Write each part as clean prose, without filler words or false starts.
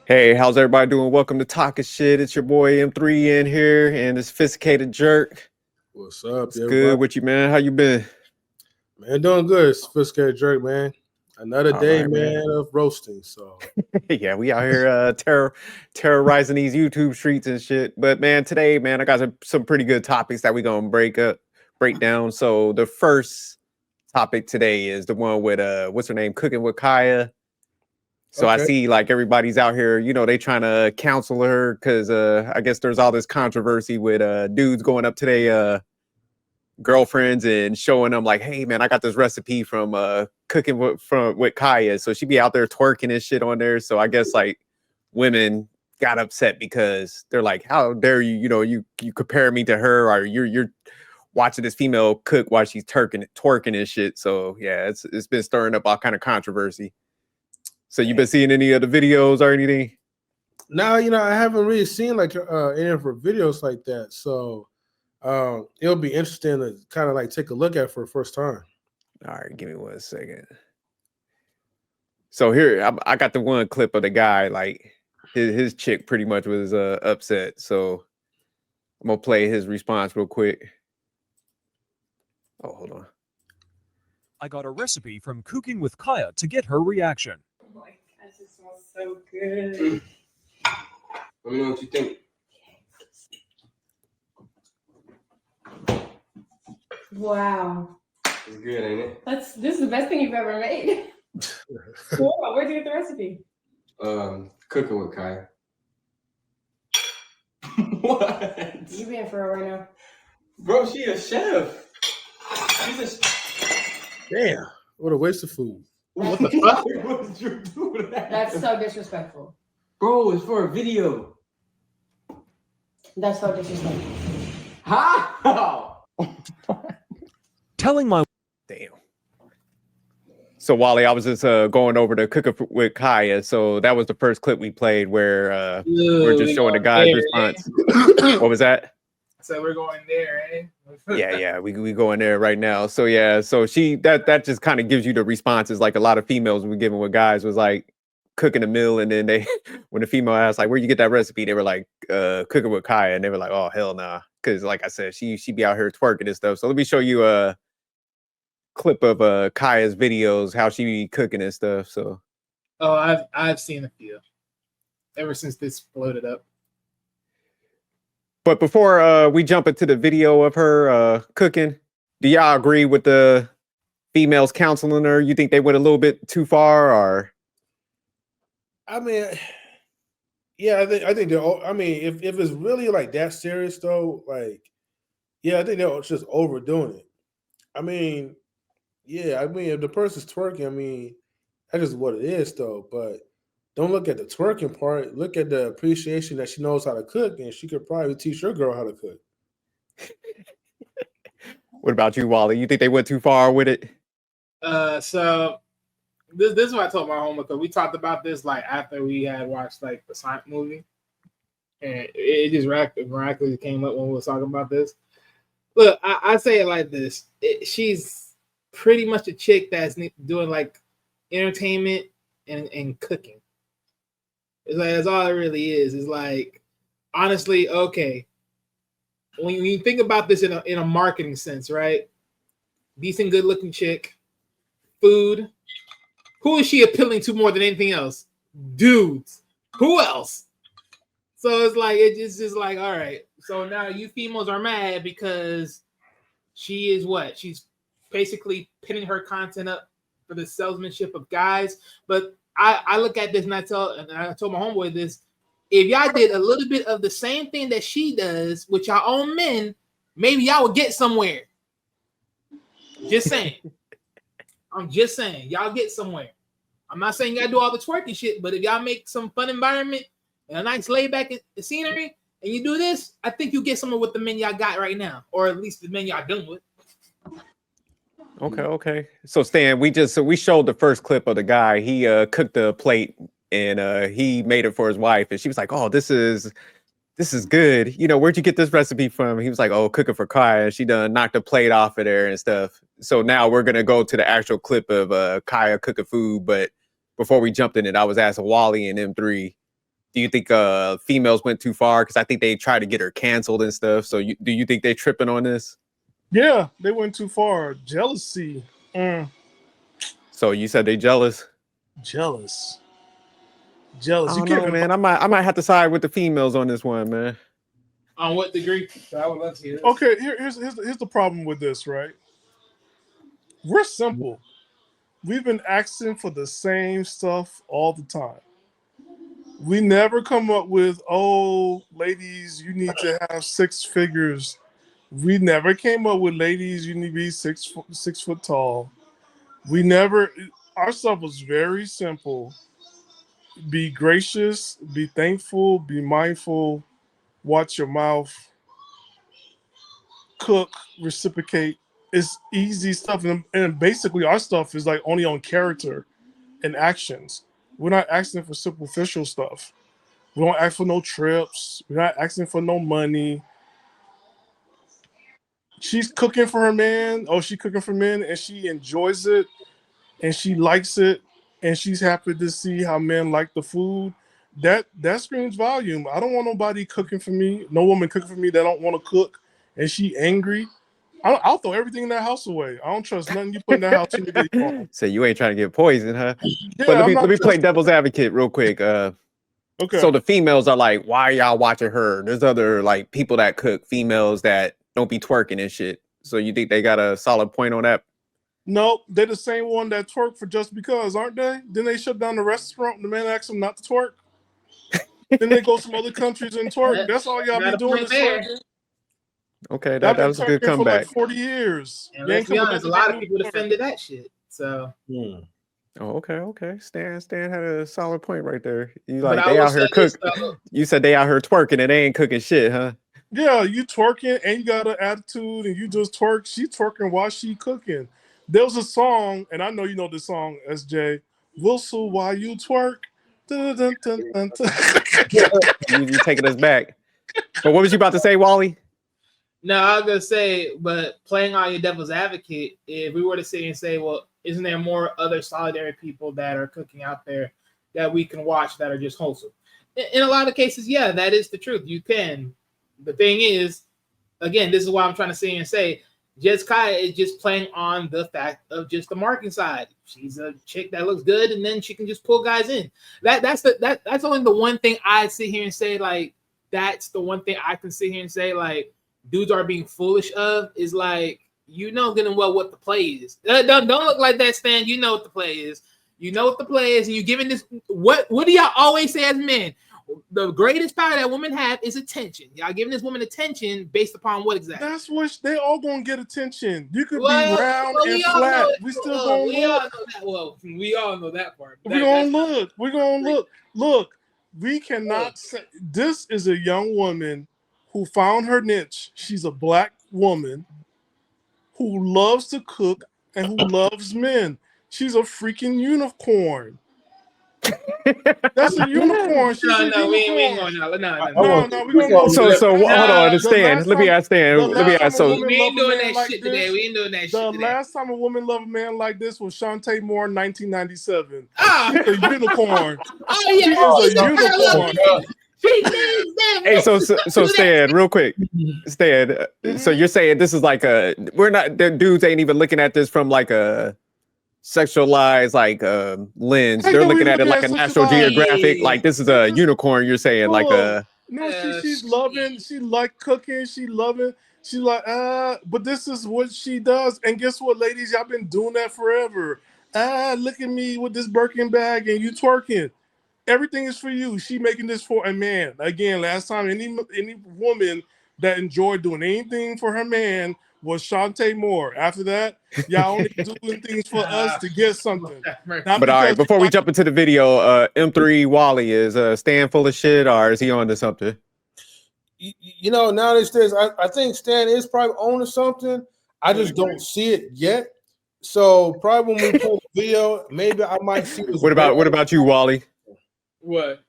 Hey, how's everybody doing? Welcome to Talking Shit. It's your boy M3 in here and the sophisticated jerk. What's up, It's everybody? good with you, man. How you been? Man, doing good. Sophisticated jerk, man. Another All day, right, man. man, of roasting. So Yeah, we out here terrorizing these YouTube streets and shit. But man, today, man, I got some pretty good topics that we gonna break down. So the first topic today is the one with what's her name? Cooking with Kaya. So I okay. see like everybody's out here, they trying to counsel her because I guess there's all this controversy with dudes going up to their girlfriends and showing them like, hey man, I got this recipe from cooking with Kaya. So she be out there twerking and shit on there. So I guess like women got upset because they're like, how dare you, you compare me to her, or you're watching this female cook while she's twerking and shit. So yeah, it's been stirring up all kind of controversy. So you been seeing any of the videos or anything? Now, I haven't really seen like any of her videos like that. So it'll be interesting to kind of like take a look at for the first time. All right, give me 1 second. So here, I got the one clip of the guy, like his chick pretty much was upset. So I'm gonna play his response real quick. Oh, hold on. I got a recipe from Cooking with Kaya to get her reaction. Oh my gosh, it smells so good. Let me know what you think. Wow. It's good, ain't it? This is the best thing you've ever made. Wow, where'd you get the recipe? Cooking with Kaya. What? You being for real right now? Bro, she a chef. She's a Damn, what a waste of food. What the fuck? What did you do with that? That's so disrespectful. Bro, it's for a video. That's so disrespectful. How? Telling my Damn. So Wally, I was just going over to Cooking with Kaya. So that was the first clip we played where we're just showing the guy's response. What was that? So we're going there, eh? Yeah, we go in there right now. So yeah, so that just kind of gives you the responses like a lot of females were giving with guys was like cooking a meal, and then they when the female asked like where you get that recipe, they were like cooking with Kaya, and they were like, oh hell nah, because like I said, she be out here twerking and stuff. So let me show you a clip of Kaya's videos, how she be cooking and stuff. So I've seen a few ever since this floated up. but before we jump into the video of her cooking, do y'all agree with the females counseling her? You think they went a little bit too far, or? I mean, yeah, I think they're. I mean, if it's really like that serious though, like, yeah, I think they're just overdoing it. I mean, yeah, I mean, if the person's twerking, I mean, that's just what it is though. But don't look at the twerking part. Look at the appreciation that she knows how to cook, and she could probably teach your girl how to cook. What about you, Wally? You think they went too far with it? So this is what I told my homework, because we talked about this like after we had watched like the Sonic movie, and it just miraculously came up when we were talking about this. Look, I say it like this: she's pretty much a chick that's doing like entertainment and cooking. It's like that's all it really is. It's like, honestly, okay. When you think about this in a marketing sense, right? Decent, good looking chick, food. Who is she appealing to more than anything else? Dudes. Who else? So it's like it's just like, all right. So now you females are mad because she is what? She's basically pinning her content up for the salesmanship of guys. But I look at this and I told my homeboy this. If y'all did a little bit of the same thing that she does with y'all own men, maybe y'all would get somewhere. Just saying. I'm just saying, y'all get somewhere. I'm not saying y'all do all the twerking shit, but if y'all make some fun environment and a nice layback scenery, and you do this, I think you get somewhere with the men y'all got right now, or at least the men y'all done with. Okay. So Stan, we showed the first clip of the guy. He cooked the plate and he made it for his wife, and she was like, "Oh, this is good. Where'd you get this recipe from?" He was like, "Oh, cooking for Kaya." She done knocked the plate off of there and stuff. So now we're gonna go to the actual clip of Kaya cooking food. But before we jumped in it, I was asking Wally and M3, Do you think females went too far? Because I think they tried to get her canceled and stuff. So do you think they tripping on this? Yeah, they went too far. Jealousy. So you said they jealous? Jealous. I You don't can't know, even man. I might have to side with the females on this one, man. On what degree? I would love to hear this. Okay, here's the problem with this, right? We're simple. We've been asking for the same stuff all the time. We never come up with, oh, ladies, you need to have 6 figures. We never came up with, ladies, you need to be 6 foot tall. We never. Our stuff was very simple. Be gracious, be thankful, be mindful, watch your mouth, cook, reciprocate. It's easy stuff. And basically, our stuff is like only on character and actions. We're not asking for superficial stuff. We don't ask for no trips. We're not asking for no money. She's cooking for her man. Oh, she's cooking for men, and she enjoys it, and she likes it, and she's happy to see how men like the food. That screams volume. I don't want nobody cooking for me. No woman cooking for me that don't want to cook, and she angry. I'll throw everything in that house away. I don't trust nothing you put in that house. So you ain't trying to get poisoned, huh? Yeah, But let me play trusting. devil's advocate real quick. Okay. So the females are like, why are y'all watching her? There's other like people that cook, females that don't be twerking and shit. So you think they got a solid point on that? No, they're the same one that twerk for just because, aren't they? Then they shut down the restaurant. The man asked them not to twerk. Then they go some other countries and twerk. That's all y'all be doing is twerking. Okay, that was a good comeback. For like 40 years. And let's be honest, a lot of people defended that shit. So. Oh, okay. Stan had a solid point right there. You like But they out here cooking. You said they out here twerking and they ain't cooking shit, huh? Yeah, you twerking and you got an attitude and you just twerk. She twerking while she cooking. There was a song, and I know you know this song, SJ. Wilson, why you twerk? Dun, dun, dun, dun, dun. You taking us back. But what was you about to say, Wally? No, I was gonna say, but playing on your devil's advocate, if we were to sit and say, well, isn't there more other solitary people that are cooking out there that we can watch that are just wholesome? In a lot of cases, yeah, that is the truth. You can. The thing is, again, this is why I'm trying to sit and say, Jess Kaya is just playing on the fact of just the marketing side. She's a chick that looks good, and then she can just pull guys in. That's only the one thing I sit here and say, like, that's the one thing I can sit here and say, like, dudes are being foolish of is like, you know good and well what the play is. Don't look like that, Stan. You know what the play is. You know what the play is, and you're giving this. What do y'all always say as men? The greatest power that women have is attention. Y'all giving this woman attention based upon what exactly? That's what they all gonna get attention. You could be round and flat. We still gonna look. We all know that. Well, we all know that part. We're gonna look. We're gonna look. Look, we cannot say this is a young woman who found her niche. She's a black woman who loves to cook and who loves men. She's a freaking unicorn. That's a unicorn. She's a unicorn. We ain't going now. No. We're gonna go. So hold on, Stan. Let me ask Stan. So we ain't doing that shit today. We ain't doing that shit today. The last time a woman loved a man like this was Shantae Moore in 1997. She's a unicorn. Oh yeah, she's a unicorn. Hey, so Stan, real quick, Stan. So you're saying this is like the dudes ain't even looking at this from like a sexualized lens. They're looking at it like a National Geographic. Like this is a unicorn. You're saying like a. No, she's loving. She like cooking. She loving. She like but this is what she does. And guess what, ladies? Y'all been doing that forever. Look at me with this Birkin bag and you twerking. Everything is for you. She making this for a man. Again, last time any woman that enjoyed doing anything for her man was Shantae Moore. After that, y'all only doing things for us to get something. But all right, before we jump into the video, M3 Wally, is Stan full of shit or is he on to something? You know, nowadays I think Stan is probably on to something. I just don't see it yet. So probably when we pull the video, maybe I might see. What about you, Wally? What?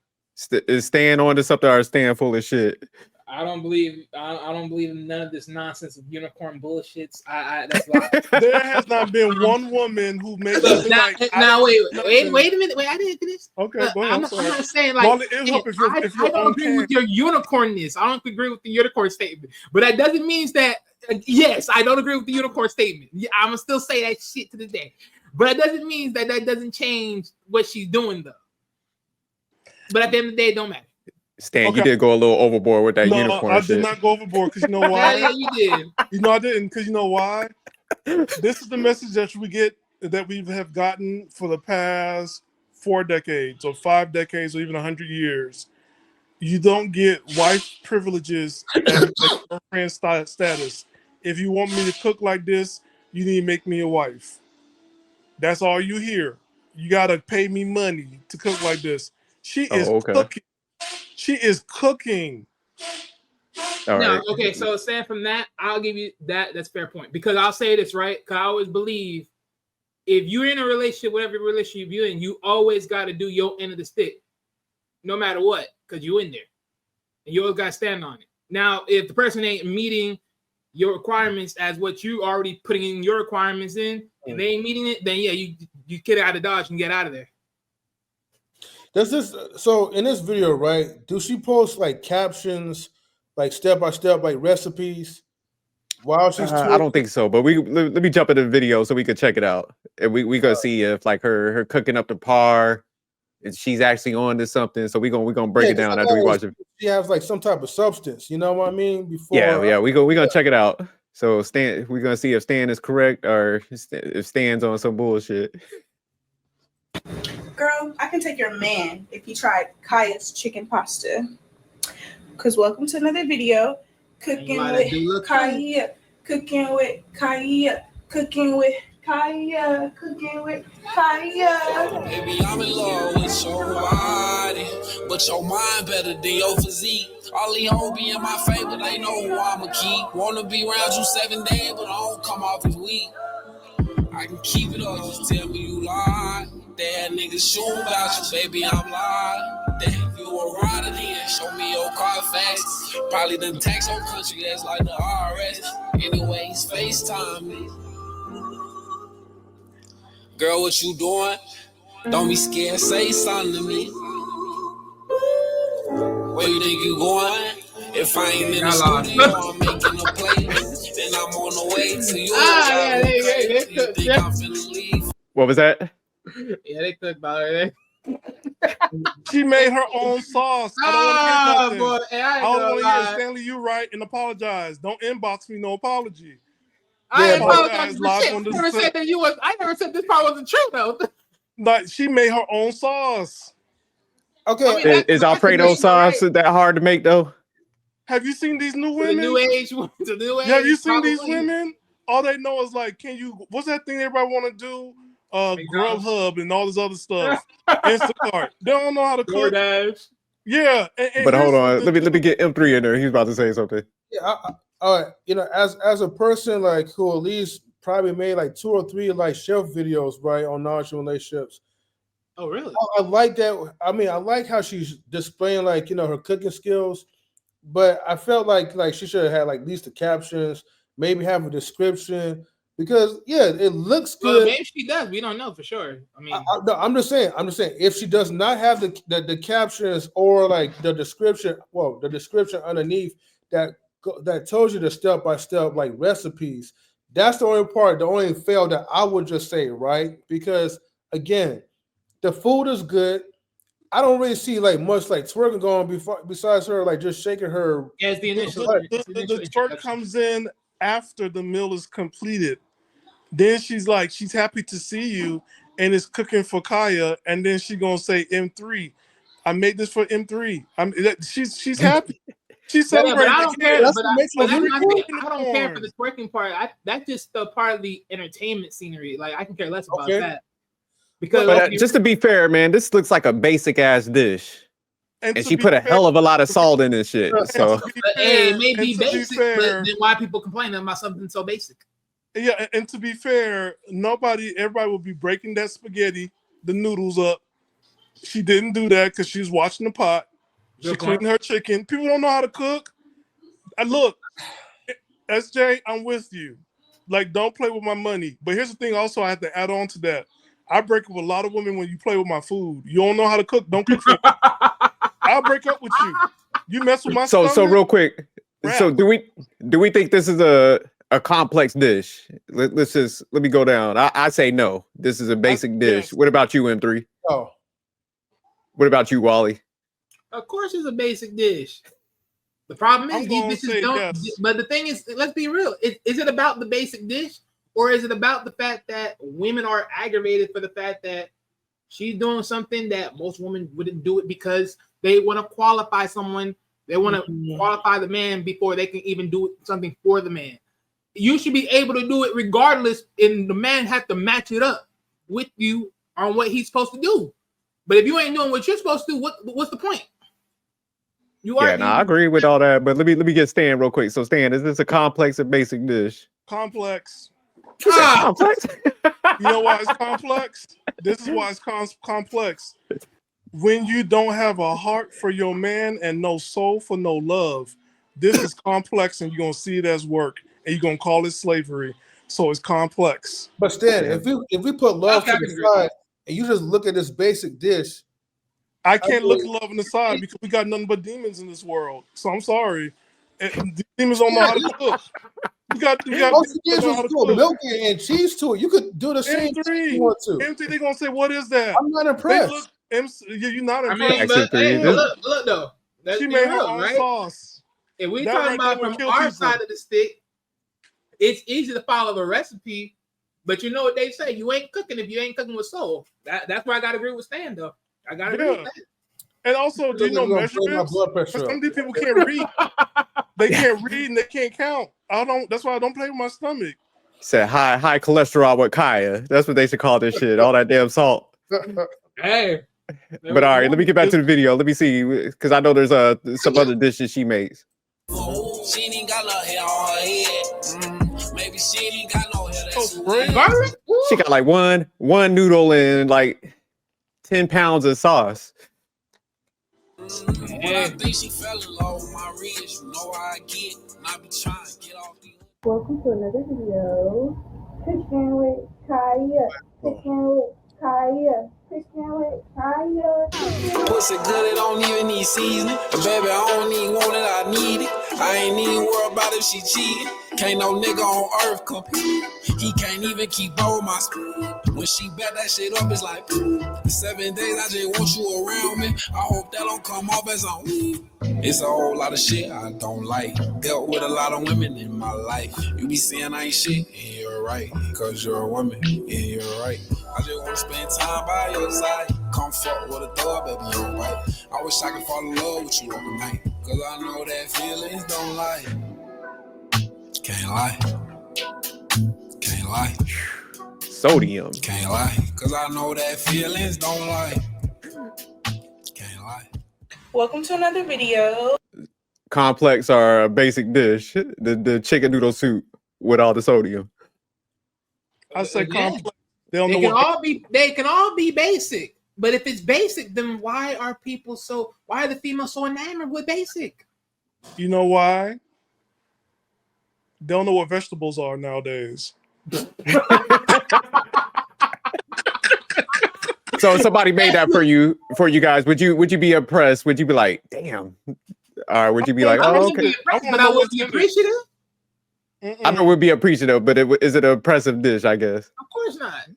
Is Stan on to something or is Stan full of shit? I don't believe in none of this nonsense of unicorn bullshits. That's why. There has not been one woman who made Look, me now, like. wait a nothing. minute. Wait, I didn't finish. Okay, go ahead. I'm not saying like Molly, it help if you're I don't on agree cam. with your unicornness. I don't agree with the unicorn statement, but that doesn't mean that. Yes, I don't agree with the unicorn statement. I'm gonna still say that shit to the day, but that doesn't mean that doesn't change what she's doing though. But at the end of the day, it don't matter. Stan, Okay. you did go a little overboard with that No, unicorn I shit. did not go overboard because you know why? Yeah, you did. You know I didn't because you know why? This is the message that we have gotten for the past 4 decades or 5 decades or even 100 years. You don't get wife privileges and girlfriend status. If you want me to cook like this, you need to make me a wife. That's all you hear. You gotta pay me money to cook like this. She is cooking. She is cooking. All No, right. okay. So stand from that, I'll give you that. That's a fair point because I'll say this right. Because I always believe if you're in a relationship, whatever relationship you're in, you always got to do your end of the stick, no matter what, because you're in there, and you always got to stand on it. Now, if the person ain't meeting your requirements as what you already putting in your requirements in, and they ain't meeting it, then yeah, you get out of Dodge and get out of there. Does this so in this video, right? Do she post like captions, like step by step, like recipes while she's I don't think so, but let me jump into the video so we could check it out, and we gonna see if like her cooking up to par, if she's actually on to something. So we gonna break it down after we watch it. She has like some type of substance, you know what I mean? Before Yeah, we gonna check it out. So Stan, we're gonna see if Stan is correct or if Stan's on some bullshit. Girl, I can take your man if you tried Kaya's chicken pasta. Cause welcome to another video. Cooking with Kaya. Cooking with Kaya. Cooking with Kaya. Cooking with Kaya. Baby, I'm in love with your body, but your mind better than your physique. All these hoes be in my favor, they know who I'ma keep. Wanna be around you 7 days, but I don't come off as weak. I can keep it up, just tell me you lie. That niggas shoot about you, baby, I'm lying. That if you a rider, then show me your car facts. Probably done tax on country, that's like the IRS. Anyways, FaceTime me. Girl, what you doing? Don't be scared, say something to me. Where you think you going? If I ain't in the studio, I'm making a play. Then I'm on the way to you. They think I'm finna leave. What was that? Yeah, they cooked about it. She made her own sauce. I don't want to hear nothing. Boy, I don't want to hear Stanley, you right, and apologize. Don't inbox me no apology. I apologize live for on shit. the I never said this part wasn't true though. Like she made her own sauce. Okay, I mean, is Alfredo sauce that hard to make though? Have you seen these new women? The new age. Have you seen these women? All they know is like, what's that thing everybody want to do? Grubhub and all this other stuff. Instacart. They don't know how to cook. DoorDash. Yeah. But hold on, let me get M3 in there. He's about to say something. Yeah, all right. You know, as a person like who at least probably made like 2 or 3 like chef videos, right, on knowledge and relationships. Oh, really? I like that. I mean, I like how she's displaying like, you know, her cooking skills, but I felt like she should have had like at least the captions, maybe have a description, because yeah, it looks good. Well, maybe she does. We don't know for sure. I mean, no, I'm just saying if she does not have the captions or like the description, the description underneath that tells you the step by step like recipes. That's the only fail that I would just say, right? Because again, the food is good. I don't really see like much like twerking going besides her like just shaking her. Yeah, it's the initial. The twerk comes in after the meal is completed. Then she's happy to see you and is cooking for Kaya, and then she's gonna say M3. I made this for M3. She's happy. She's celebrating. But I don't care. But I don't care for the twerking part. That's just the part of the entertainment scenery. Like I can care less about that. Because just to be fair, man, this looks like a basic ass dish, and she put a hell of a lot of salt in this shit. So it may be basic, but then why are people complaining about something so basic? Yeah, and to be fair, everybody will be breaking that spaghetti, the noodles up. She didn't do that because she was watching the pot. She cleaned her chicken. People don't know how to cook. Look, SJ, I'm with you. Like, don't play with my money. But here's the thing. Also, I have to add on to that. I break up with a lot of women when you play with my food. You don't know how to cook. Don't cook for me. I'll break up with you. You mess with my stomach. So real quick. Rap. So do we think this is a complex dish? Let me go down. I say no. This is a basic dish. Yes. What about you, M3? Oh, What about you, Wally? Of course, it's a basic dish. The problem I'm is these gonna bitches say don't. yes. But the thing is, let's be real. Is it about the basic dish, or is it about the fact that women are aggravated for the fact that she's doing something that most women wouldn't do it because they want to qualify someone. They want to qualify the man before they can even do something for the man. You should be able to do it regardless, and the man have to match it up with you on what he's supposed to do. But if you ain't doing what you're supposed to do, what's the point? I agree with all that, but let me get Stan real quick. So Stan, is this a complex or basic dish? Complex. Complex? You know why it's complex? This is why it's complex. When you don't have a heart for your man and no soul for no love, this is complex, and you're gonna see it as work, and you're gonna call it slavery. So it's complex. but Stan, if we put love to the side and you just look at this basic dish, I can't look at love in the side because we got nothing but demons in this world. So I'm sorry. And demons don't know how to cook. We got all you did was throw milk and cheese to it. You could do the same thing if you want to. M3, they're gonna say, what is that? I'm not impressed. You're not I impressed. mean, but, hey, look though. She made her own sauce. If we That talking right about there from will our kill side of the stick, it's easy to follow the recipe, but you know what they say: you ain't cooking if you ain't cooking with soul. That's where I gotta agree with Stan though. I gotta agree with that. And also, do you know measurements? Some of these people can't read. They can't read and they can't count. That's why I don't play with my stomach. Said high cholesterol with Kaya. That's what they should call this shit. All that damn salt. Hey. But all right, let me get back to the video. Let me see, because I know there's some other dishes she makes. She ain't got no hair on her head. Maybe she ain't got no hair. She got like one noodle and like 10 pounds of sauce. I think she fell in love with my wrist. You know how I get. I be trying to get off the. Welcome to another video. Cooking with Kaya. Cooking with Kaya. Cooking with Kaya. Pussy good, it don't even need seasoning. Baby, I don't even want it, I need it. I ain't even worried about if she cheating. Can't no nigga on earth compete. He can't even keep up with my speed. When she back that shit up, it's like 7 days, I just want you around me. I hope that don't come off as on me. It's a whole lot of shit I don't like. Dealt with a lot of women in my life. You be saying I ain't shit, and you're right. Cause you're a woman, and you're right. I just wanna spend time by your side. Come fuck with a dog, baby, you're right. I wish I could fall in love with you overnight. Cause I know that feelings don't lie. Can't lie. Can't lie. Sodium. Can't lie. Cause I know that feelings don't lie. Can't lie. Welcome to another video. Complex or a basic dish. The chicken noodle soup with all the sodium. I say complex. They can all be basic. But if it's basic, then why are the females so enamored with basic? You know why? They don't know what vegetables are nowadays. So somebody made that for you guys. Would you be impressed? Would you be like, damn? Or would you be like, oh, okay? But I would be appreciative. I know we'd be appreciative, but is it an impressive dish? I guess. Of course not.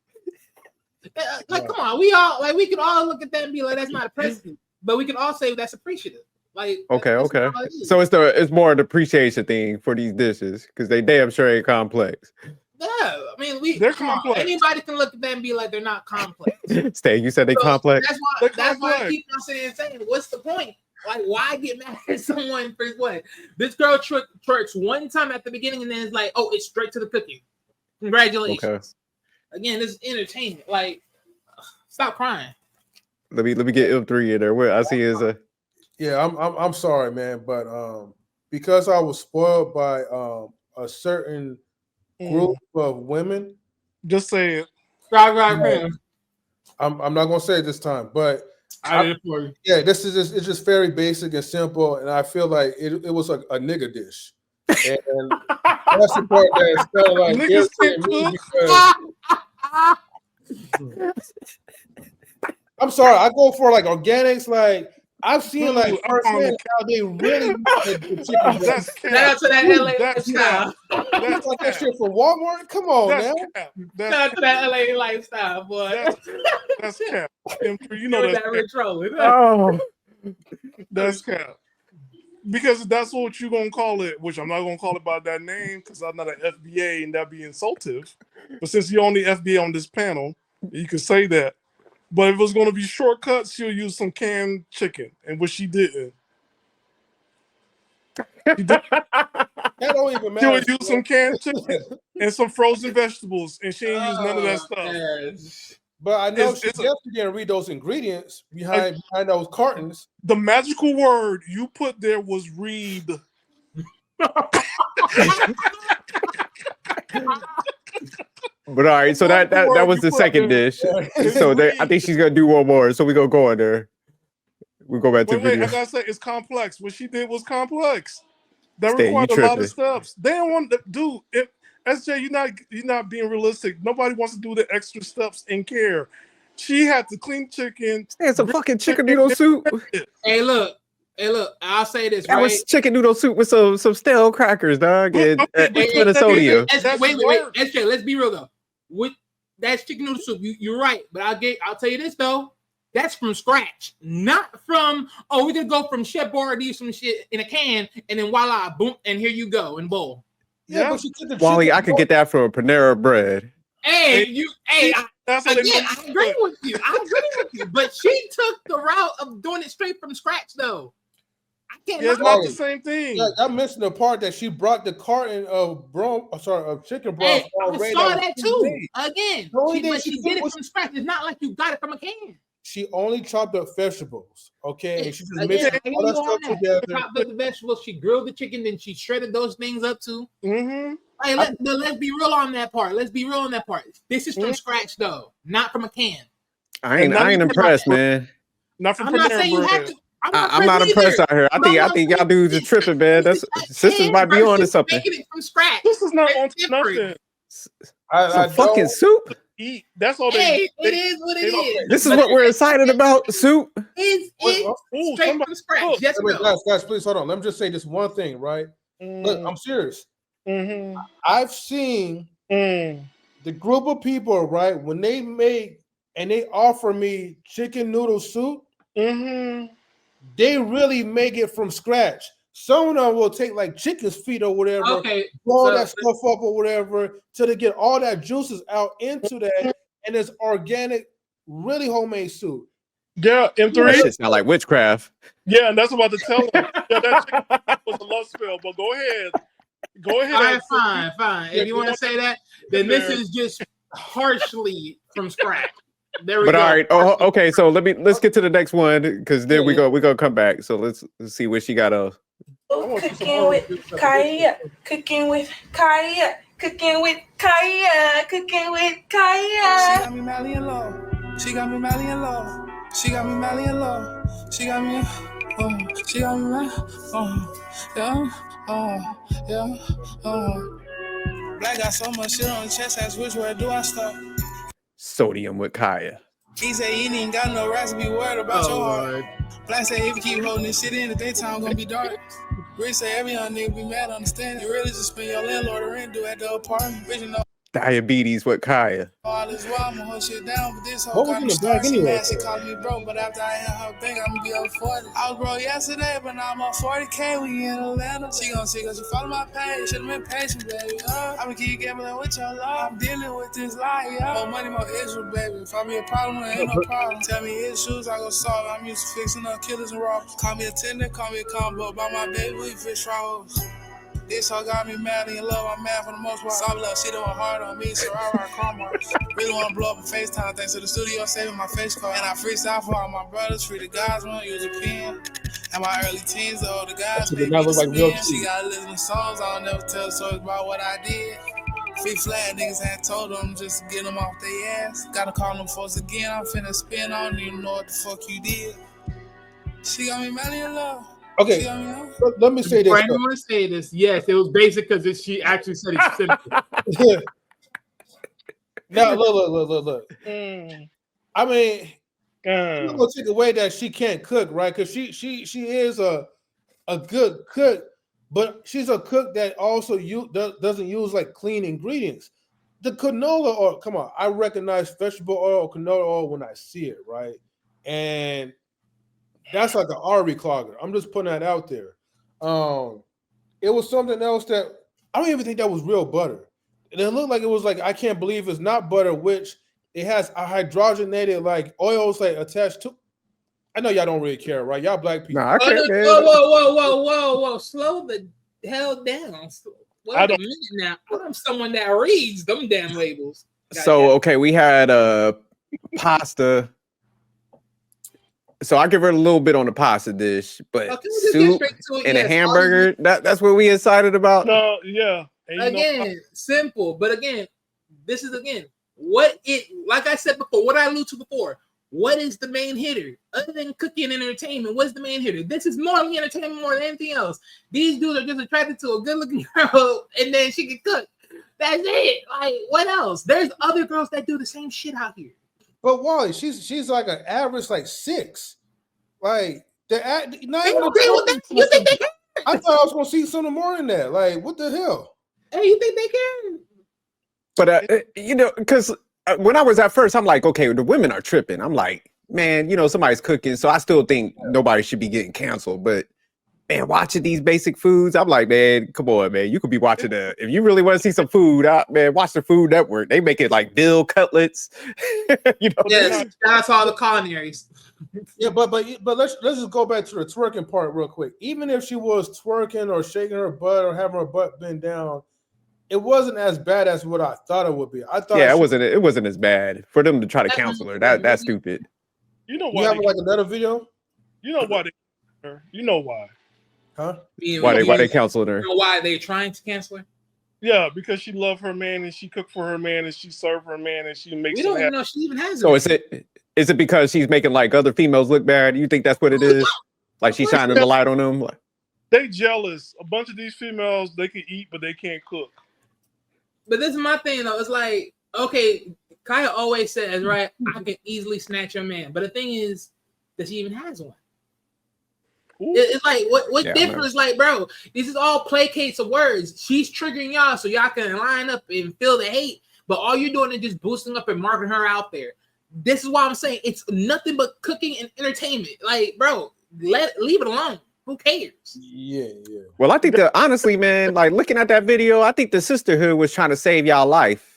Like, come on, we can all look at that and be like, that's not impressive, but we can all say that's appreciative. Like, okay. So it's more an appreciation thing for these dishes because they damn sure ain't complex. Yeah, I mean, they're complex. Anybody can look at that and be like, they're not complex. Stay, you said they complex. That's why I keep on saying, what's the point? Like, why get mad at someone for what? This girl twerks one time at the beginning and then it's like, oh, it's straight to the cooking. Congratulations. Okay. Again, this is entertainment. Like, stop crying. Let me get M3 in there. Where I see is a. Yeah, I'm sorry, man, but because I was spoiled by a certain group of women. Just say it. I'm not gonna say it this time, but I did it for you. Yeah, this is just, it's just very basic and simple, and I feel like it was like a nigga dish. And that's the part that's kind of like Niggas irritating can't me cook. because I'm sorry, I go for like organics. Like I've seen like Dude, firsthand how they really the chicken. That's Shout out to that LA That's lifestyle. That's like that shit from Walmart. Come on That's now. cap. Shout out to that LA lifestyle, boy. That's cap. M3, you know know that that's rich rolling. Oh, That's cap. Because that's what you're gonna call it, which I'm not gonna call it by that name because I'm not an FBA and that'd be insultive. But since you're on the FBA on this panel, you can say that. But if it was gonna be shortcuts, she'll use some canned chicken, and what she didn't. That don't even She'll matter. use some canned chicken and some frozen vegetables, and she ain't use none of that stuff. Yes. But I know It's- she it's a- definitely didn't read those ingredients behind those cartons. The magical word you put there was read. but all right. So that was the second dish. So I think she's gonna do one more. So we gonna go on there. We go back to the Wait, video. I gotta say it's complex. What she did was complex. That Stay, you required a lot tripping. of steps. They don't want to do it. SJ, you're not being realistic. Nobody wants to do the extra steps and care. She had to clean chicken. It's a fucking chicken noodle soup. Hey, look. I'll say this, That right? was chicken noodle soup with some stale crackers, dog, and a bit of sodium. Wait. SJ, let's be real though. With that's chicken noodle soup, you're right. But I'll tell you this though. That's from scratch, not from, we're going to go from Chef Boyardee some shit in a can, and then voila, boom, and here you go, in bowl. Yeah, but she took the Wally, chicken I could get that from a Panera Bread. Hey, That's what they I agree with you. But she took the route of doing it straight from scratch, though. I can't. Yeah, it's not the same thing. Yeah, I'm missing the part that she brought the carton of chicken broth Hey, I already. saw that too. made. Again, The only thing but she did it from scratch. It's not like you got it from a can. She only chopped up vegetables, okay? And she just Again, mixed I all that go on stuff that. together. She chopped up the vegetables. She grilled the chicken, then she shredded those things up too. Mm-hmm. Hey, let's be real on that part. This is from scratch though, not from a can. I ain't impressed, man. Not from I'm not Panera saying you Bread. have to. I'm not impressed out here. I think y'all dudes are tripping, man. That's sisters might be on to something. Making it from scratch. This is not on It's nothing. different. Some fucking soup. Eat. That's all they. Hey, it is what it is. This is what we're excited about. Soup. It's Ooh, straight somebody- from scratch. look. Yes, Wait, no. guys, please hold on. Let me just say this one thing, right? Look, I'm serious. Mm-hmm. I've seen the group of people, right, when they make and they offer me chicken noodle soup, they really make it from scratch. Some of them will take like chicken's feet or whatever, Okay, blow so- that stuff up or whatever, till they get all that juices out into that, and it's organic, really homemade soup. Yeah, That M3. shit sound like witchcraft. Yeah, and that's about to tell him. Yeah, that chicken was a love spell. But go ahead. Go ahead. All right, Anthony. fine. Yeah, If you want to say that, then this is just partially from scratch. There we But go. all right. Oh, okay. So let's get to the next one because then we gonna come back. So let's see what she got. Cooking with Kaya. Cooking with Kaya. Cooking with Kaya. Cooking with Kaya. She got me Mally in love. She got me Mally in love. She got me Mally in love. She got me. She got me Mally. Black got so much shit on the chest. Ask which way do I start? Sodium with Kaya. He said he ain't got no rights to be worried about your heart. Black said if you keep holding this shit in, the daytime gonna be dark. Rich say every young nigga be mad, understand. You really just spend your landlord or rent due at the apartment. Bitch, you know. Diabetes with Kaya. All this while I'ma hold shit down, but this whole What was got in me the bag started. She anyway? mad, she called me broke, but after I hit her bank, I'ma be over 40. I was broke yesterday, but now I'm on 40K. We in Atlanta. She gon' see cause she follow my page. Should've been patient, baby. I'ma keep gambling with your love. I'm dealing with this lie, More money, more issues, baby. If I be a problem, there ain't no problem. Tell me issues, I go solve. I'm used to fixing up killers and robbers. Call me a tender, call me a combo. By my baby, we fish rolls. This all got me mad in love, I'm mad for the most part. Soft love, she doing hard on me, so I ride car marks. Really wanna blow up on FaceTime, thanks to the studio saving my face card. And I freestyle for all my brothers, free the guys, won't use a pen. And my early teens, the older guys, That shit did not look like real She cheese. gotta listen to songs, I'll never tell stories about what I did. Big flat niggas had told them just to get them off their ass. Gotta call them folks again. I'm finna spin on you. Know what the fuck you did. She got me mad in love. Okay, let me say this. Before anyone say this, yes, it was basic because she actually said it's simple. Now look. I mean, I'm not gonna take away that she can't cook, right? Because she is a good cook, but she's a cook that also doesn't use like clean ingredients. The canola oil, come on, I recognize vegetable oil or canola oil when I see it, right? And that's like an artery clogger. I'm just putting that out there. It was something else that I don't even think that was real butter. And it looked like it was like, I can't believe it's not butter, which it has a hydrogenated like oils like attached to. I know y'all don't really care, right? Y'all black people. Nah, I can't, man. Whoa. Slow the hell down. Wait a minute now. I'm someone that reads them damn labels. So, okay, we had pasta. So I give her a little bit on the pasta dish, but soup and a hamburger, that's what we excited about? No, yeah. Again, simple. But again, this is what it, like I said before, what I alluded to before, what is the main hitter? Other than cooking and entertainment, what's the main hitter? This is morally entertainment more than anything else. These dudes are just attracted to a good-looking girl, and then she can cook. That's it. Like, what else? There's other girls that do the same shit out here. But Wally, she's like an average like 6. Like not even agree with that? You think they can? I thought I was gonna see something more than that. Like, what the hell? Hey, you think they can? But you know, because when I was at first, I'm like, okay, the women are tripping. I'm like, man, you know, somebody's cooking, so I still think nobody should be getting canceled. But man, watching these basic foods, I'm like, man, come on, man, you could be watching if you really want to see some food, man, watch the Food Network. They make it like dill cutlets. You know, yes, that's all the culinaries. Yeah, but let's just go back to the twerking part real quick. Even if she was twerking or shaking her butt or having her butt bend down, it wasn't as bad as what I thought it would be. I thought it wasn't as bad for them to try to counsel her. That's stupid. You know why? You have like another video? You know why you know why? Huh? Why they counseled her? You know why they trying to cancel her? Yeah, because she loved her man and she cooked for her man and she served her man and she makes. We don't even know she even has. So is it because she's making like other females look bad? You think that's what it is? Like she's shining the light on them? They jealous. A bunch of these females, they can eat, but they can't cook. But this is my thing though. It's like, okay, Kaya always says, right, I can easily snatch your man. But the thing is that she even has one. It's like what difference? Like, bro, this is all placates of words. She's triggering y'all so y'all can line up and feel the hate. But all you're doing is just boosting up and marking her out there. This is why I'm saying it's nothing but cooking and entertainment. Like, bro, leave it alone. Who cares? Yeah. Well, I think that honestly, man, like looking at that video, I think the sisterhood was trying to save y'all life.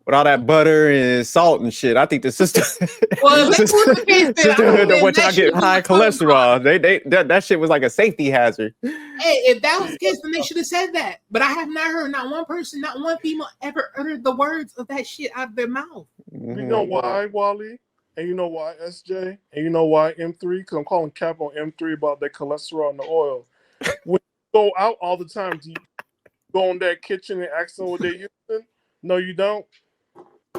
With all that butter and salt and shit, I think the sisterhood don't want y'all get high cholesterol. That shit was like a safety hazard. Hey, if that was the case, then they should have said that. But I have not heard not one person, not one female ever uttered the words of that shit out of their mouth. You know why, Wally? And you know why, SJ? And you know why, M3? Because I'm calling cap on M3 about that cholesterol and the oil. When you go out all the time, do you go in that kitchen and ask them what they're using? No, you don't.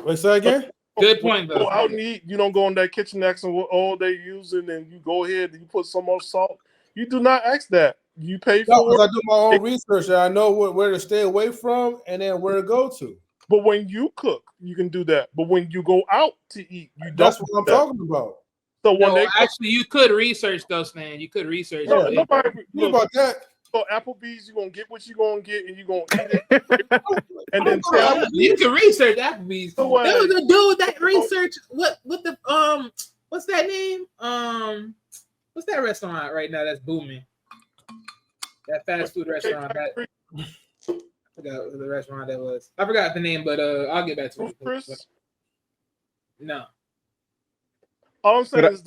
Wait, say again? Good point, though. Go out and eat. You don't go in that kitchen asking what oil they're using, and you go ahead and you put some more salt. You do not ask that. You pay for it. I do my own research and I know where to stay away from and then where to go to. But when you cook, you can do that. But when you go out to eat, you don't. That's what I'm talking about. So when actually, you could research those, man. You could research. No, nobody about that. So Applebee's, you're gonna get what you're gonna get, and you're gonna eat it, and then tell you can research Applebee's. There was a dude that researched what the what's that name? What's that restaurant right now that's booming? That fast food restaurant. I forgot what the restaurant that was. I forgot the name, but I'll get back to it. No. All I'm saying is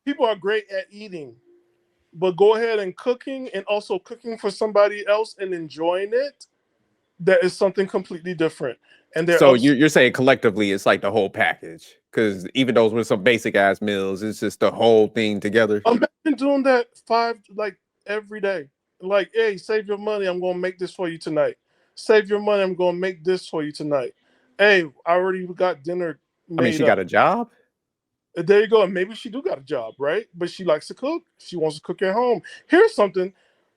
people are great at eating. But go ahead and cooking and also cooking for somebody else and enjoying it, that is something completely different. And so you're saying collectively it's like the whole package, because even those with some basic ass meals, it's just the whole thing together. Imagine doing that every day. Like, hey, save your money. I'm gonna make this for you tonight. Save your money. I'm gonna make this for you tonight. Hey, I already got dinner I mean, made she up. got a job. There you go. And maybe she do got a job, right? But she likes to cook. She wants to cook at home. Here's something.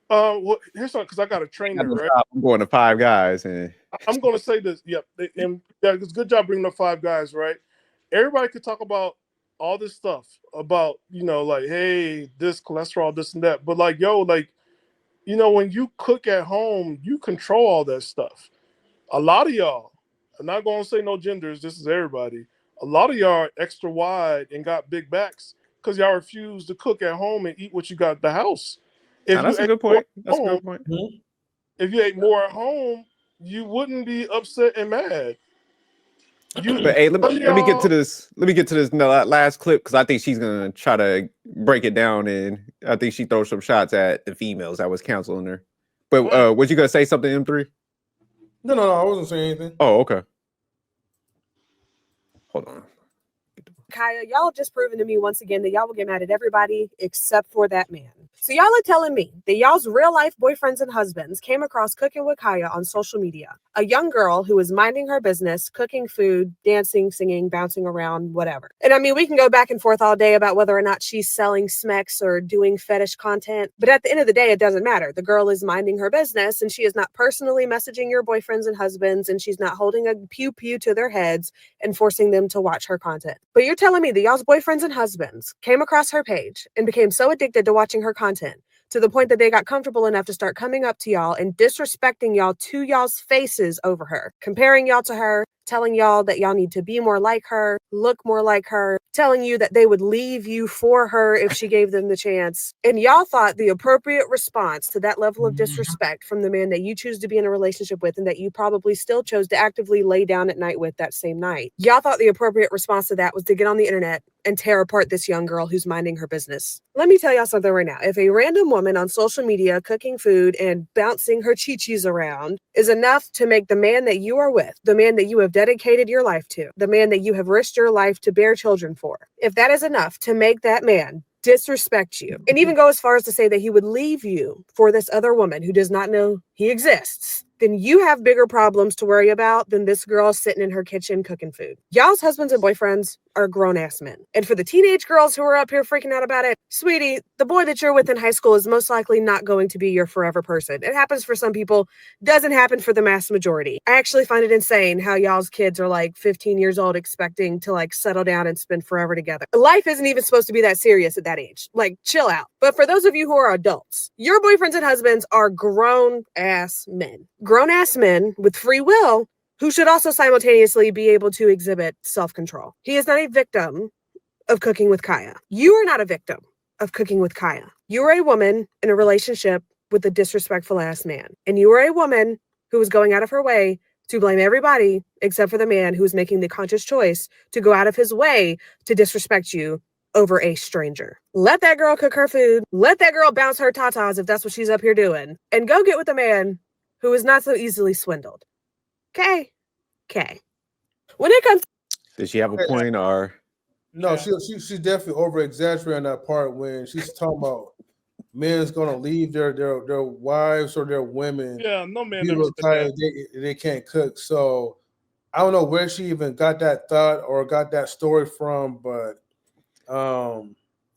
Here's something because I got a trainer, right? I'm going to Five Guys, and I'm going to say this. Yep. And it's a good job bringing up Five Guys, right? Everybody could talk about all this stuff about, like, hey, this cholesterol, this and that. But like, yo, like, when you cook at home, you control all that stuff. A lot of y'all, I'm not going to say no genders. This is everybody. A lot of y'all are extra wide and got big backs because y'all refuse to cook at home and eat what you got at the house. that's a good point. That's a Home, good point. if you ate more at home, you wouldn't be upset and mad. But hey, let me get to this. Let me get to this last clip because I think she's gonna try to break it down, and I think she throws some shots at the females that was counseling her. But was you gonna say something, M3? No, I wasn't saying anything. Oh, okay. Hold on. Kaya, y'all have just proven to me once again that y'all will get mad at everybody except for that man. So y'all are telling me that y'all's real life boyfriends and husbands came across Cooking with Kaya on social media. A young girl who was minding her business, cooking food, dancing, singing, bouncing around, whatever. And I mean, we can go back and forth all day about whether or not she's selling smecks or doing fetish content. But at the end of the day, it doesn't matter. The girl is minding her business and she is not personally messaging your boyfriends and husbands, and she's not holding a pew-pew to their heads and forcing them to watch her content. But you're telling me that y'all's boyfriends and husbands came across her page and became so addicted to watching her content to the point that they got comfortable enough to start coming up to y'all and disrespecting y'all to y'all's faces over her, comparing y'all to her, telling y'all that y'all need to be more like her, look more like her, telling you that they would leave you for her if she gave them the chance. And y'all thought the appropriate response to that level of disrespect from the man that you choose to be in a relationship with and that you probably still chose to actively lay down at night with that same night. Y'all thought the appropriate response to that was to get on the internet and tear apart this young girl who's minding her business. Let me tell y'all something right now. If a random woman on social media cooking food and bouncing her chi-chis around is enough to make the man that you are with, the man that you have dedicated your life to, the man that you have risked your life to bear children for, if that is enough to make that man disrespect you and even go as far as to say that he would leave you for this other woman who does not know he exists, then you have bigger problems to worry about than this girl sitting in her kitchen cooking food. Y'all's husbands and boyfriends are grown-ass men. And for the teenage girls who are up here freaking out about it, sweetie, the boy that you're with in high school is most likely not going to be your forever person. It happens for some people, doesn't happen for the mass majority. I actually find it insane how y'all's kids are like 15 years old expecting to like settle down and spend forever together. Life isn't even supposed to be that serious at that age. Like, chill out. But for those of you who are adults, your boyfriends and husbands are grown-ass men. Grown-ass men with free will who should also simultaneously be able to exhibit self-control. He is not a victim of Cooking with Kaya. You are not a victim of Cooking with Kaya. You are a woman in a relationship with a disrespectful ass man. And you are a woman who is going out of her way to blame everybody except for the man who is making the conscious choice to go out of his way to disrespect you over a stranger. Let that girl cook her food. Let that girl bounce her tatas if that's what she's up here doing. And go get with a man who is not so easily swindled. Okay. When it comes, Did she have a point or? No, she's definitely over exaggerating that part when she's talking about men's gonna leave their wives or their women. Yeah, no man. They can't cook. So I don't know where she even got that thought or got that story from, but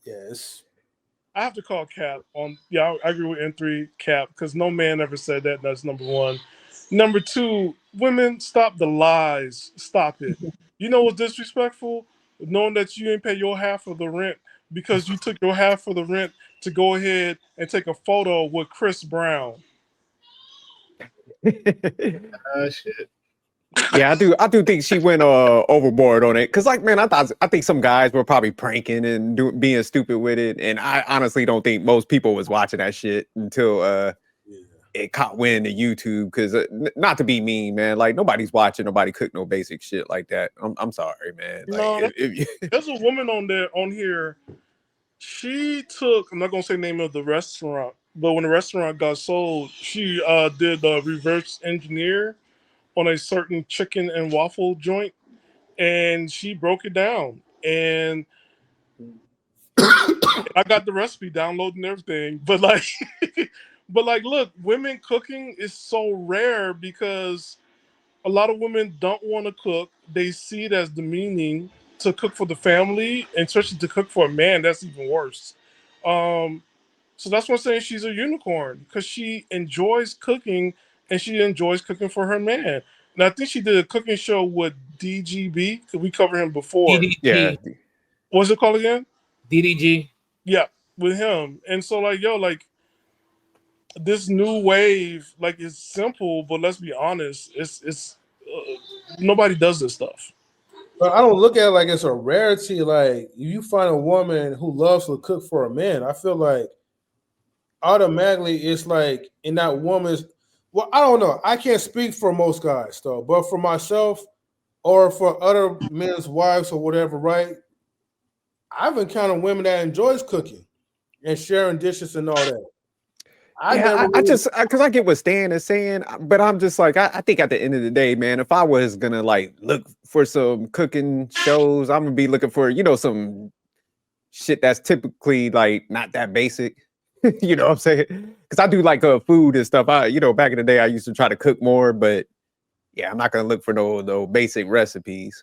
yes. I have to call Cap on. Yeah, I agree with N3 Cap because no man ever said that. That's number one. Number two, women, stop the lies. Stop it. You know what's disrespectful? Knowing that you ain't pay your half of the rent because you took your half of the rent to go ahead and take a photo with Chris Brown. Shit. Yeah, I do think she went overboard on it. Cause like, man, I think some guys were probably pranking and being stupid with it. And I honestly don't think most people was watching that shit until it caught wind to YouTube. Cause not to be mean, man, like nobody's watching nobody cook no basic shit like that. I'm sorry, man. Like, No, there's a woman on here. She took, I'm not gonna say the name of the restaurant, but when the restaurant got sold, she did the reverse engineer on a certain chicken and waffle joint, and she broke it down. And I got the recipe downloaded and everything, but like, But like, look, women cooking is so rare because a lot of women don't want to cook. They see it as demeaning to cook for the family, and especially to cook for a man. That's even worse. So that's why I'm saying she's a unicorn because she enjoys cooking and she enjoys cooking for her man. And I think she did a cooking show with DGB because we covered him before. Yeah. DDG. What's it called again? DDG. Yeah, with him. And so like, yo, like this new wave, like it's simple, but let's be honest, it's nobody does this stuff. But I don't look at it like it's a rarity. Like you find a woman who loves to cook for a man, I feel like automatically it's like in that woman's. Well, I don't know. I can't speak for most guys though, but for myself or for other men's wives or whatever, right? I've encountered women that enjoys cooking and sharing dishes and all that. I just because I get what Stan is saying, but I'm just like I think at the end of the day, man, if I was gonna like look for some cooking shows, I'm gonna be looking for some shit that's typically like not that basic. You know what I'm saying? Because I do like food and stuff. Back in the day, I used to try to cook more, but yeah, I'm not gonna look for no basic recipes.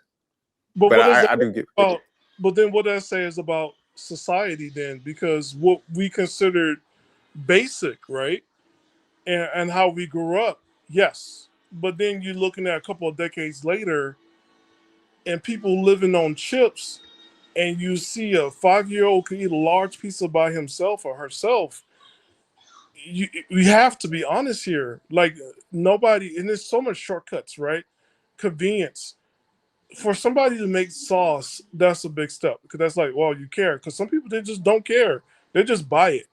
But I do get. But then what that says about society then, because what we considered basic, right? And how we grew up, yes. But then you're looking at a couple of decades later and people living on chips, and you see a 5-year-old can eat a large pizza by himself or herself. We have to be honest here. Like nobody, and there's so much shortcuts, right? Convenience. For somebody to make sauce, that's a big step because that's like, well, you care. Because some people, they just don't care. They just buy it.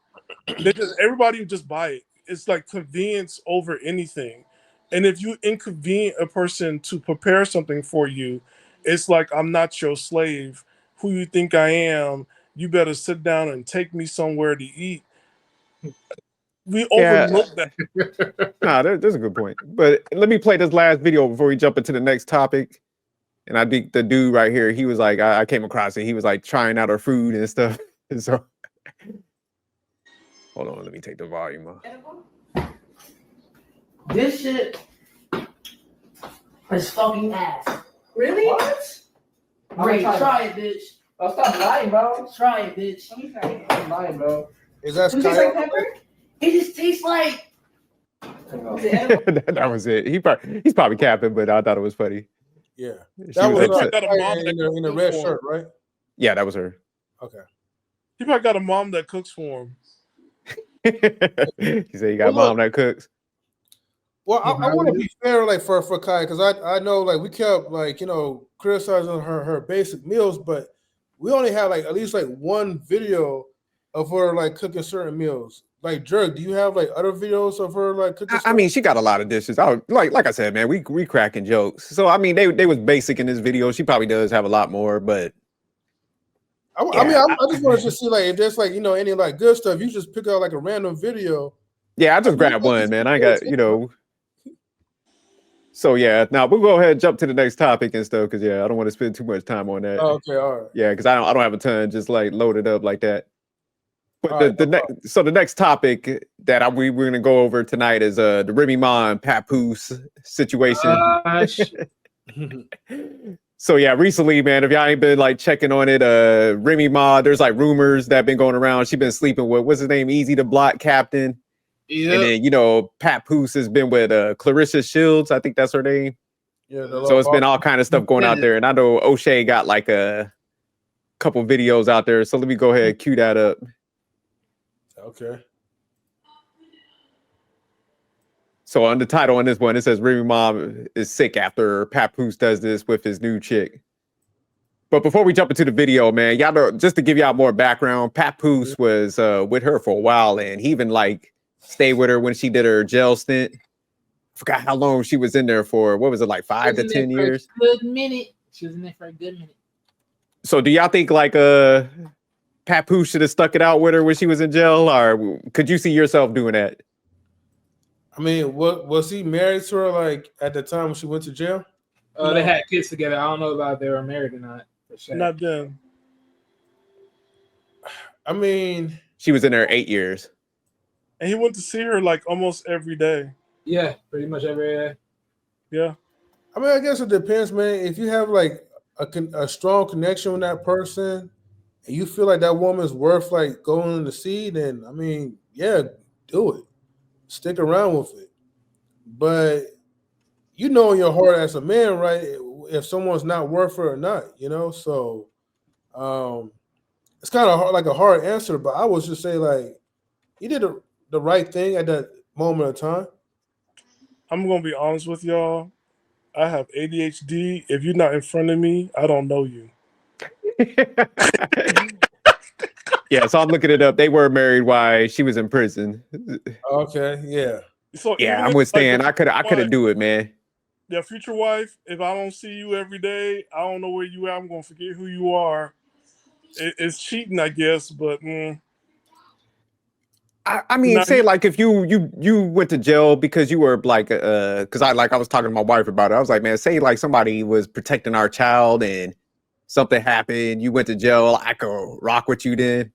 Everybody just buy it. It's like convenience over anything. And if you inconvenience a person to prepare something for you, it's like, I'm not your slave. Who you think I am? You better sit down and take me somewhere to eat. We overlook that. Nah, there's a good point. But let me play this last video before we jump into the next topic. And I think the dude right here, he was like, I came across it. He was like trying out our food and stuff. And so, hold on, let me take the volume off. This shit is fucking ass. Really? What? Great, try it, bitch. Oh, stop lying, bro. Try it, bitch. Stop lying, bro. Is that Does it taste like pepper? It just tastes like. That was it. He's probably capping, but I thought it was funny. Yeah, She that was upset. got a mom in the red shirt, right? Yeah, that was her. Okay. He probably got a mom that cooks for him. He said he got a mom that cooks. Well, I want to be fair, like for Kai, because I know like we kept like criticizing her basic meals, but we only had like at least like one video of her like cooking certain meals. Like Jerk, do you have like other videos of her like cooking? I mean, she got a lot of dishes. Like I said, man, we cracking jokes. So I mean, they was basic in this video. She probably does have a lot more, but I just wanted to see like if there's like any like good stuff. You just pick out like a random video. Yeah, I just grabbed one, man. I got So yeah, now we'll go ahead and jump to the next topic and stuff because I don't want to spend too much time on that. Oh, okay, all right. Yeah, because I don't have a ton just like loaded up like that. But the next topic that we're gonna go over tonight is the Remy Ma and Papoose situation. So yeah, recently, man, if y'all ain't been like checking on it, Remy Ma, there's like rumors that been going around. She been sleeping with what's his name, Easy the Block Captain. Yeah. And then Papoose has been with Clarissa Shields, I think that's her name. Yeah. So it's been all kind of stuff going out there, and I know O'Shea got like a couple videos out there. So let me go ahead and cue that up. Okay. So on the title on this one, it says Remy Ma is sick after Papoose does this with his new chick. But before we jump into the video, man, y'all know, just to give y'all more background, Papoose was with her for a while, and he even like stayed with her when she did her jail stint. Forgot how long she was in there for. What was it, like 5 to 10 years? Good minute. She was in there for a good minute. So do y'all think like Papoose should have stuck it out with her when she was in jail, or could you see yourself doing that? I mean, what was he married to her like at the time when she went to jail? No. They had kids together. I don't know about if they were married or not. For sure. Not them. I mean, she was in there 8 years. and he went to see her like almost every day. Yeah, pretty much every day. Yeah. I mean, I guess it depends, man. If you have like a strong connection with that person, and you feel like that woman's worth like going to see, then I mean, yeah, do it. Stick around with it. But you know in your heart as a man, right? If someone's not worth it or not, you know. So it's kind of like a hard answer, but I would just say like you did the right thing at that moment of time. I'm gonna be honest with y'all. I have ADHD. If you're not in front of me, I don't know you. Yeah, so I'm looking it up. They were married while she was in prison. Okay, yeah. So yeah, I'm with Stan. I couldn't do it, man. Yeah, future wife. If I don't see you every day, I don't know where you are. I'm gonna forget who you are. It's cheating, I guess, but. I mean, say like if you went to jail because you were like because I was talking to my wife about it. I was like, man, say like somebody was protecting our child and something happened, you went to jail, I could rock with you then.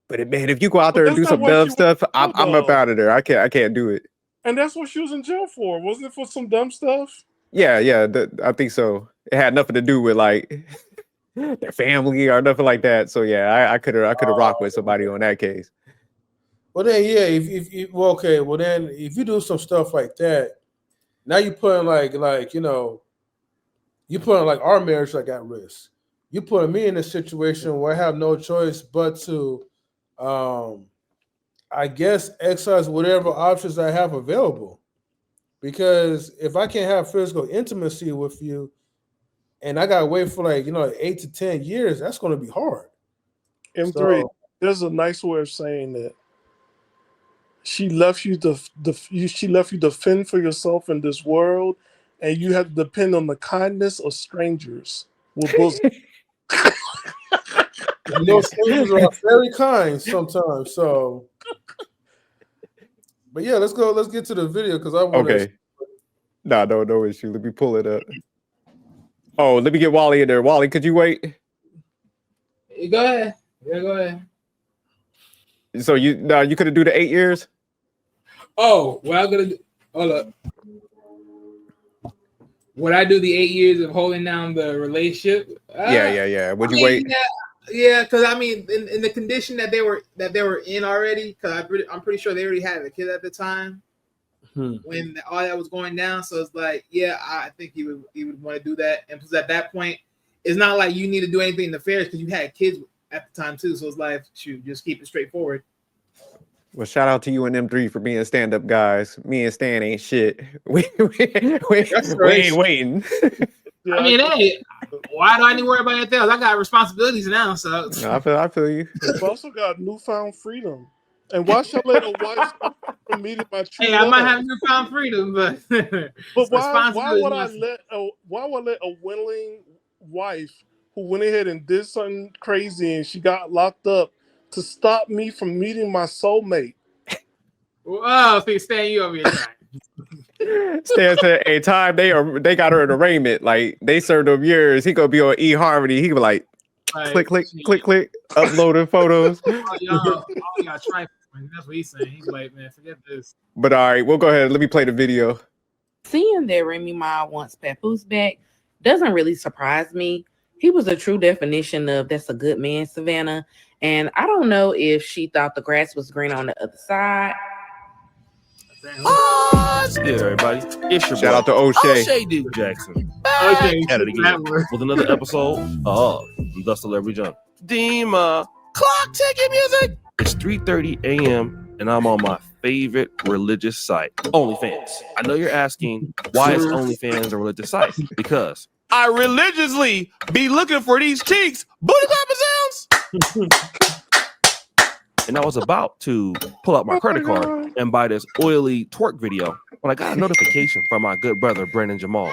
But man, if you go out there and do some dumb stuff, I'm up out of there. I can't do it. And that's what she was in jail for, wasn't it? For some dumb stuff. Yeah, I think so. It had nothing to do with like their family or nothing like that. So yeah, I could have rocked with somebody on that case. Well then, yeah. Well then, if you do some stuff like that, now you putting like you putting like our marriage like at risk. You putting me in a situation where I have no choice but to, I guess, exercise whatever options I have available. Because if I can't have physical intimacy with you, and I gotta wait for 8 to 10 years, that's going to be hard. M3, there's a nice way of saying that. She left you to fend for yourself in this world, and you have to depend on the kindness of strangers with bosom. Strangers are very kind sometimes. So, but yeah, let's go. Let's get to the video because I want to. Okay. No issue. Let me pull it up. Oh, let me get Wally in there. Wally, could you wait? Go ahead. Yeah, go ahead. So you couldn't do the 8 years? Oh, well, I'm gonna do. Hold up. Would I do the 8 years of holding down the relationship? Yeah. Would you wait? Yeah, because I mean, in the condition that they were in already, because I'm pretty sure they already had a kid at the time when all that was going down. So it's like, yeah, I think he would want to do that. And because at that point, it's not like you need to do anything nefarious because you had kids at the time too. So it's like, shoot, just keep it straightforward. Well, shout out to you and M3 for being stand-up guys. Me and Stan ain't shit. We ain't waiting. Yeah, I mean, hey, why do I need to worry about anything else? I got responsibilities now, so I feel you. You've also got newfound freedom. And why should I let a wife stop from meeting my true Hey, I might have newfound freedom, but why would I let a willing wife who went ahead and did something crazy and she got locked up to stop me from meeting my soulmate? Oh, so you're staying you over here trying. Stan said, "Hey, time they got her an arraignment. Like they served him years. He gonna be on eHarmony. He be like, click, uploading photos." y'all try. That's what he's saying. He's like, man, forget this. But all right, we'll go ahead. Let me play the video. Seeing that Remy Ma wants Papoose back doesn't really surprise me. He was a true definition of that's a good man, Savannah. And I don't know if she thought the grass was green on the other side. Yeah, everybody. It's your shout out to O'Shea D. Jackson. At it again with another episode of The Celebrity Jump. Dima, clock ticking music. It's 3:30 a.m. and I'm on my favorite religious site, OnlyFans. I know you're asking why is OnlyFans a religious site? Because I religiously be looking for these cheeks, booty clapping sounds. And I was about to pull out my credit card and buy this oily twerk video when I got a notification from my good brother, Brandon Jamal.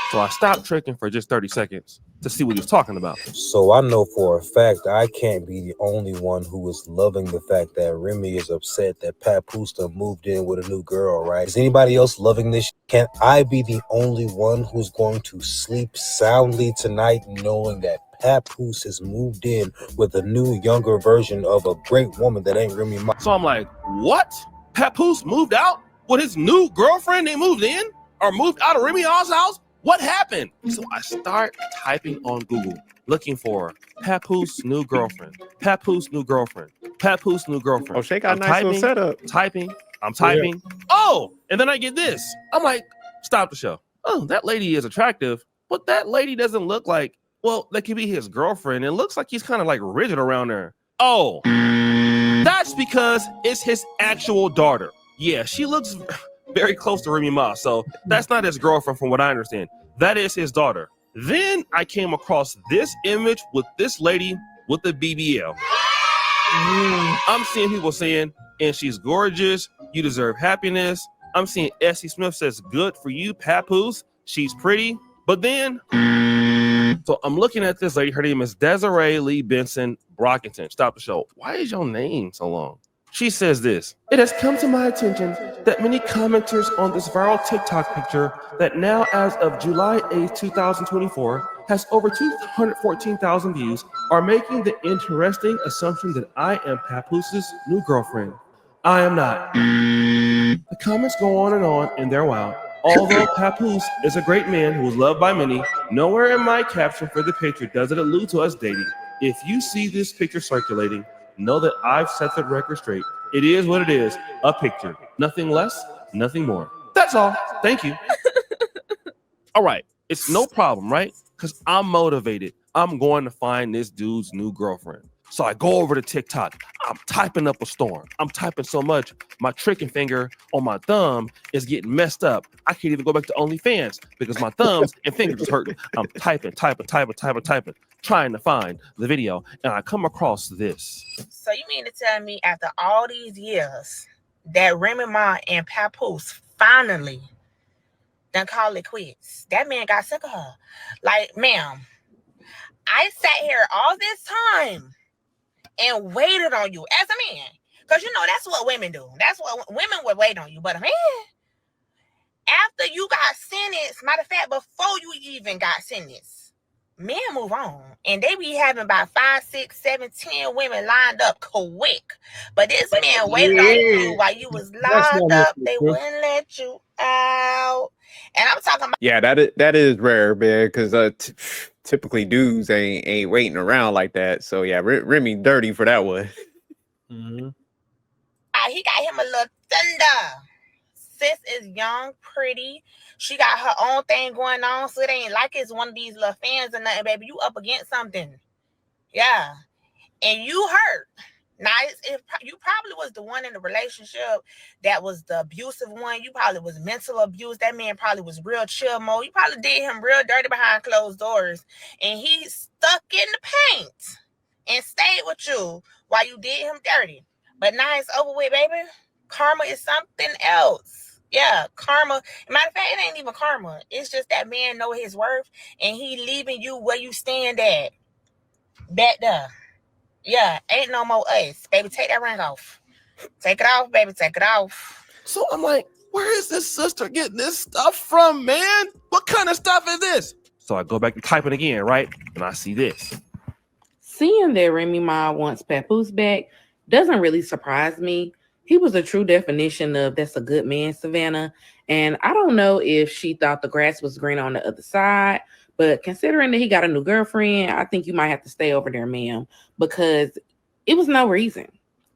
So I stopped tricking for just 30 seconds to see what he was talking about. So I know for a fact I can't be the only one who is loving the fact that Remy is upset that Papoose moved in with a new girl, right? Is anybody else loving this? Can I be the only one who's going to sleep soundly tonight knowing that Papoose has moved in with a new, younger version of a great woman that ain't Remy Ma. So I'm like, what? Papoose moved out with his new girlfriend? They moved in or moved out of Remy Ma's house? What happened? So I start typing on Google, looking for Papoose new girlfriend, Papoose new girlfriend, Papoose new girlfriend. Oh, Shay got a nice little setup. I'm typing. Oh, and then I get this. I'm like, stop the show. Oh, that lady is attractive, but that lady doesn't look like, well, that could be his girlfriend. It looks like he's kind of like rigid around her. Oh, that's because it's his actual daughter. Yeah, she looks very close to Remy Ma, so that's not his girlfriend from what I understand. That is his daughter. Then I came across this image with this lady with the BBL. I'm seeing people saying, and she's gorgeous, you deserve happiness. I'm seeing Essie Smith says, good for you, Papoose. She's pretty. But then, so I'm looking at this lady. Her name is Desiree Lee Benson Brockington. Stop the show. Why is your name so long? She says this. It has come to my attention that many commenters on this viral TikTok picture that now as of July 8th, 2024 has over 214,000 views are making the interesting assumption that I am Papoose's new girlfriend. I am not. The comments go on, and they're wild. Although Papoose is a great man who is loved by many, nowhere in my caption for the picture does it allude to us dating. If you see this picture circulating, know that I've set the record straight. It is what it is, a picture. Nothing less, nothing more. That's all. Thank you. All right. It's no problem, right? Because I'm motivated. I'm going to find this dude's new girlfriend. So I go over to TikTok. I'm typing up a storm. I'm typing so much, my tricking finger on my thumb is getting messed up. I can't even go back to OnlyFans because my thumbs and fingers hurting. I'm typing, trying to find the video, and I come across this. So you mean to tell me after all these years that Remy Ma and Papoose finally done call it quits? That man got sick of her. Like, ma'am, I sat here all this time and waited on you as a man. Because, you know, that's what women do. That's what women would wait on you. But a man, after you got sentenced, matter of fact, before you even got sentenced, men move on. And they be having about 5, 6, 7, 10 women lined up quick. But this man waited on you while you was locked up. They wouldn't let you out. And I'm talking about... Yeah, that is rare, man, because typically dudes ain't waiting around like that. So yeah, Remy dirty for that one. Mm-hmm. He got him a little thunder. Sis is young, pretty. She got her own thing going on, so it ain't like it's one of these little fans or nothing, baby. You up against something. Yeah. And you hurt. Now, you probably was the one in the relationship that was the abusive one. You probably was mental abuse. That man probably was real chill mode. You probably did him real dirty behind closed doors. And he stuck in the paint and stayed with you while you did him dirty. But now it's over with, baby. Karma is something else. Yeah, karma. Matter of fact, it ain't even karma. It's just that man know his worth and he leaving you where you stand at. Back there. Yeah, ain't no more us. Baby, take that ring off. Take it off, baby. Take it off. So I'm like, where is this sister getting this stuff from, man? What kind of stuff is this? So I go back to typing again, right? And I see this. Seeing that Remy Ma wants Papoose back doesn't really surprise me. He was a true definition of that's a good man, Savannah. And I don't know if she thought the grass was green on the other side, but considering that he got a new girlfriend, I think you might have to stay over there, ma'am, because it was no reason.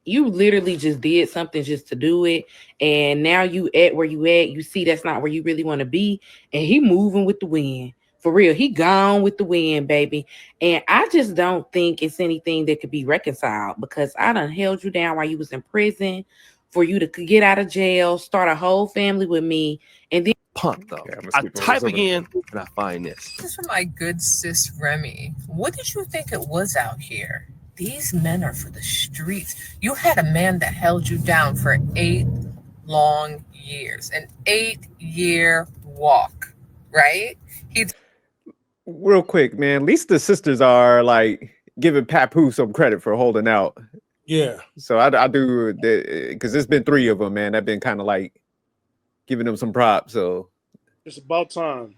You literally just did something just to do it. And now you at where you at, you see that's not where you really want to be. And he moving with the wind. For real, he gone with the wind, baby. And I just don't think it's anything that could be reconciled because I done held you down while you was in prison for you to get out of jail, start a whole family with me, and then punk though. Yeah, I type again and I find this. This is for my good sis Remy. What did you think it was out here? These men are for the streets. You had a man that held you down for 8 long years, an 8-year walk, right? Real quick, man. At least the sisters are like giving Papoose some credit for holding out. Yeah. So I do, because there's been 3 of them, man. I've been kind of like giving them some props. So it's about time.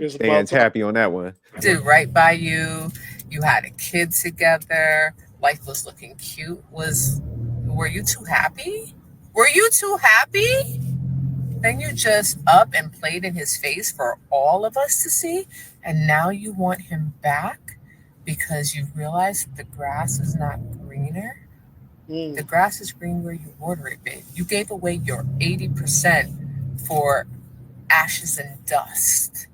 Stands happy on that one. Did right by you. You had a kid together. Life was looking cute. Were you too happy? Were you too happy? Then you just up and played in his face for all of us to see, and now you want him back because you realize the grass is not greener. The grass is green where you water it, babe. You gave away your 80% for ashes and dust.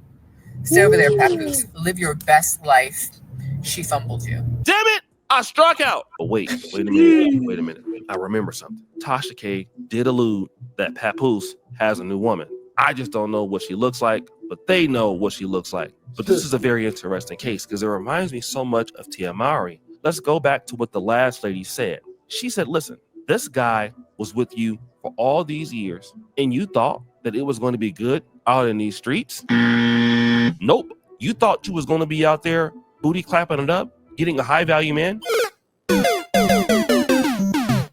Stay over there, Papoose. Live your best life. She fumbled you. Damn it! I struck out. But wait a minute. I remember something. Tasha K did allude that Papoose has a new woman. I just don't know what she looks like, but they know what she looks like. But this is a very interesting case because it reminds me so much of Tia Mowry. Let's go back to what the last lady said. She said, listen, this guy was with you for all these years, and you thought that it was going to be good out in these streets? Nope. You thought you was going to be out there booty clapping it up, getting a high value man?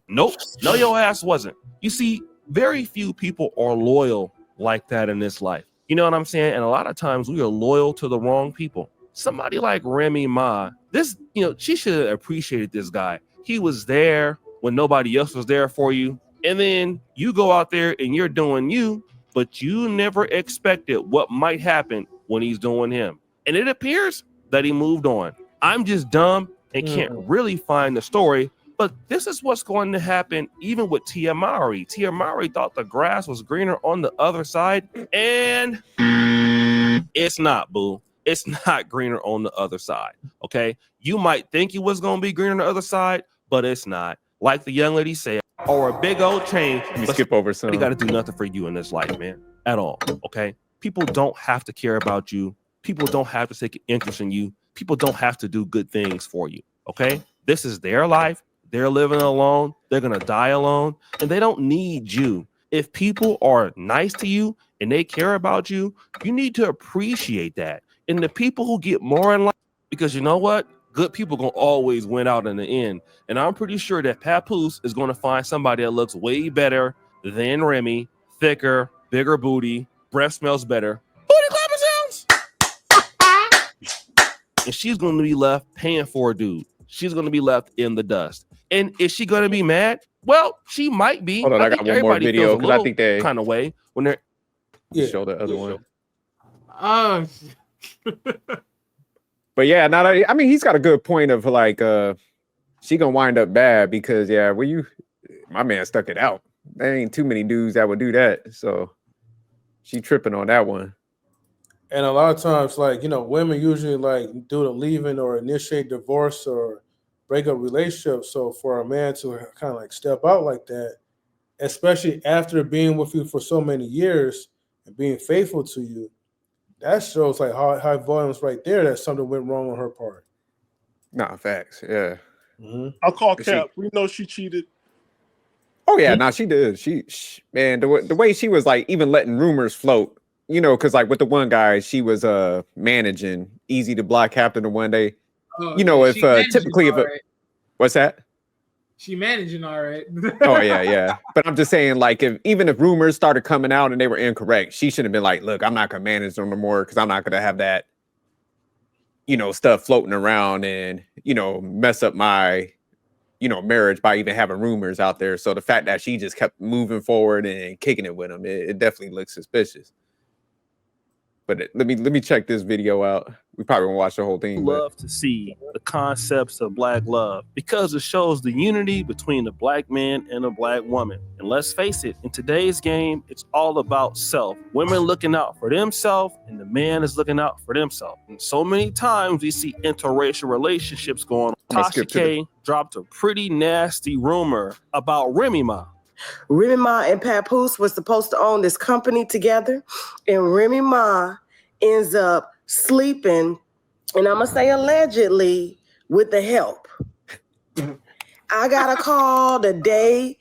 Nope. No, your ass wasn't. You see, very few people are loyal like that in this life. You know what I'm saying? And a lot of times we are loyal to the wrong people. Somebody like Remy Ma, she should have appreciated this guy. He was there when nobody else was there for you. And then you go out there and you're doing you, but you never expected what might happen when he's doing him. And it appears that he moved on. I'm just dumb and can't really find the story, but this is what's going to happen even with Tia Mowry. Tia Mowry thought the grass was greener on the other side, and it's not, boo. It's not greener on the other side, okay? You might think it was going to be greener on the other side, but it's not. Like the young lady said, or a big old chain. You skip over some. You got to do nothing for you in this life, man, at all, okay? People don't have to care about you. People don't have to take an interest in you. People don't have to do good things for you, okay? This is their life. They're living alone. They're going to die alone, and they don't need you. If people are nice to you and they care about you, you need to appreciate that. And the people who get more in life, because you know what? Good people going to always win out in the end. And I'm pretty sure that Papoose is going to find somebody that looks way better than Remy, thicker, bigger booty, breath smells better. Booty clapping sounds! And she's going to be left paying for a dude. She's going to be left in the dust. And is she going to be mad? Well, she might be. Hold on, I got one more video because I think they kind of way when they're show the other one. Oh. But yeah, I mean, he's got a good point of like, she gonna wind up bad because my man stuck it out. There ain't too many dudes that would do that, so she tripping on that one. And a lot of times, like, women usually like do the leaving or initiate divorce or break up relationships. So for a man to kind of like step out like that, especially after being with you for so many years and being faithful to you, that shows like high volumes right there that something went wrong on her part. Nah, facts. Yeah. I'll call Cap. We know she cheated. Oh yeah, she did. She man, the way she was like even letting rumors float, because like with the one guy she was managing, easy to block captain the one day. What's that? She managing all right. Oh yeah. But I'm just saying, like, even if rumors started coming out and they were incorrect, she should have been like, look, I'm not gonna manage them no more because I'm not gonna have that, stuff floating around and mess up my marriage by even having rumors out there. So the fact that she just kept moving forward and kicking it with him, it definitely looks suspicious. But let me check this video out. We probably won't watch the whole thing. Love to see the concepts of black love because it shows the unity between the black man and a black woman. And let's face it, in today's game, it's all about self. Women looking out for themselves and the man is looking out for themselves. And so many times we see interracial relationships going on. Tasha K dropped a pretty nasty rumor about Remy Ma. Remy Ma and Papoose was supposed to own this company together, and Remy Ma ends up sleeping, and I'm gonna say allegedly, with the help. I got a call the day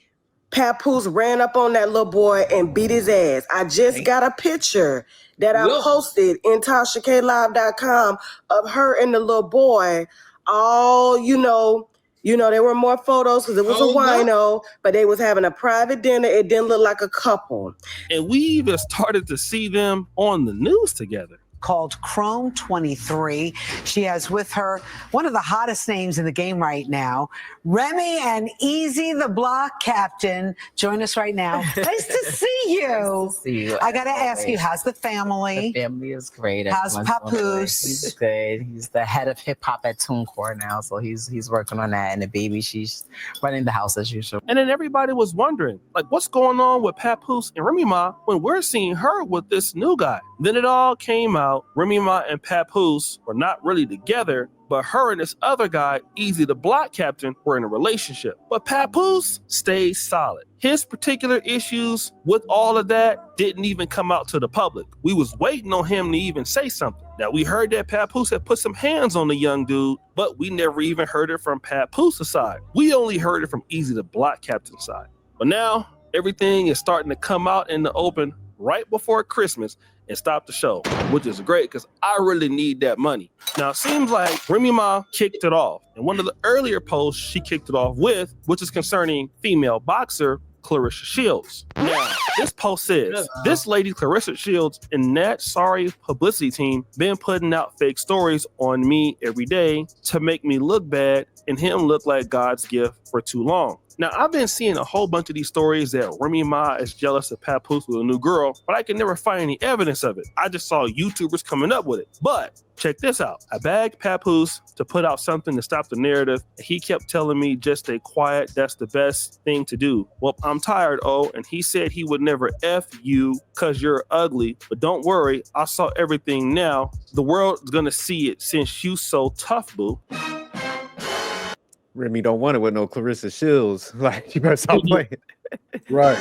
Papoose ran up on that little boy and beat his ass. I just got a picture that I posted in TashaKLive.com of her and the little boy. All there were more photos because it was a wino, but they was having a private dinner. It didn't look like a couple. And we even started to see them on the news together. called Chrome 23. She has with her one of the hottest names in the game right now, Remy and Easy the Block Captain. Join us right now. Nice to see you. Nice to see you. I got to ask you, how's the family? The family is great. How's Papoose? He's good. He's the head of hip hop at TuneCore now, so he's working on that. And the baby, she's running the house as usual. And then everybody was wondering, like, what's going on with Papoose and Remy Ma when we're seeing her with this new guy? Then it all came out. Remy Ma and Papoose were not really together, but her and this other guy, Easy the Block Captain, were in a relationship. But Papoose stayed solid. His particular issues with all of that didn't even come out to the public. We was waiting on him to even say something. Now, we heard that Papoose had put some hands on the young dude, but we never even heard it from Papoose's side. We only heard it from Easy the Block Captain's side. But now, everything is starting to come out in the open right before Christmas and stop the show, which is great because I really need that money. Now, it seems like Remy Ma kicked it off. And one of the earlier posts she kicked it off with, which is concerning female boxer Clarissa Shields. Now, this post says, this lady Clarissa Shields and that sorry publicity team been putting out fake stories on me every day to make me look bad and him look like God's gift for too long. Now, I've been seeing a whole bunch of these stories that Remy Ma is jealous of Papoose with a new girl, but I can never find any evidence of it. I just saw YouTubers coming up with it. But check this out. I begged Papoose to put out something to stop the narrative, and he kept telling me just stay quiet. That's the best thing to do. Well, I'm tired, and he said he would never F you because you're ugly. But don't worry, I saw everything now. The world's gonna see it since you so tough, boo. Remy don't want it with no Clarissa Shields. Like, you better stop playing. Right.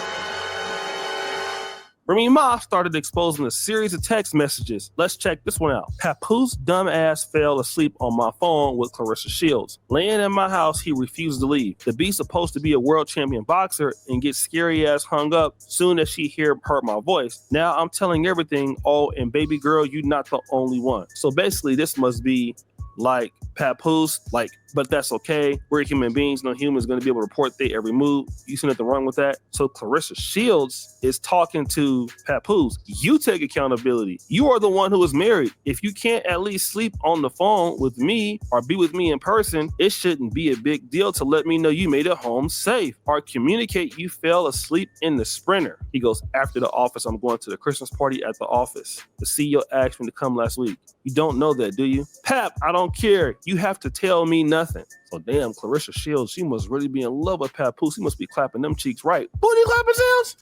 Remy Ma started exposing a series of text messages. Let's check this one out. Papoose dumbass fell asleep on my phone with Clarissa Shields. Laying in my house, he refused to leave. The beast supposed to be a world champion boxer and get scary ass hung up soon as she heard my voice. Now I'm telling everything. Oh, and baby girl, you not the only one. So basically, this must be like Papoose, but that's okay. We're human beings. No human is going to be able to report their every move. You see nothing wrong with that. So Clarissa Shields is talking to Papoose. You take accountability. You are the one who is married. If you can't at least sleep on the phone with me or be with me in person, it shouldn't be a big deal to let me know you made it home safe or communicate you fell asleep in the Sprinter. He goes, after the office, I'm going to the Christmas party at the office. The CEO asked me to come last week. You don't know that, do you? Pap, I don't care. You have to tell me nothing. So damn, Clarissa Shields, she must really be in love with Papoose. He must be clapping them cheeks right. Booty clapping sounds.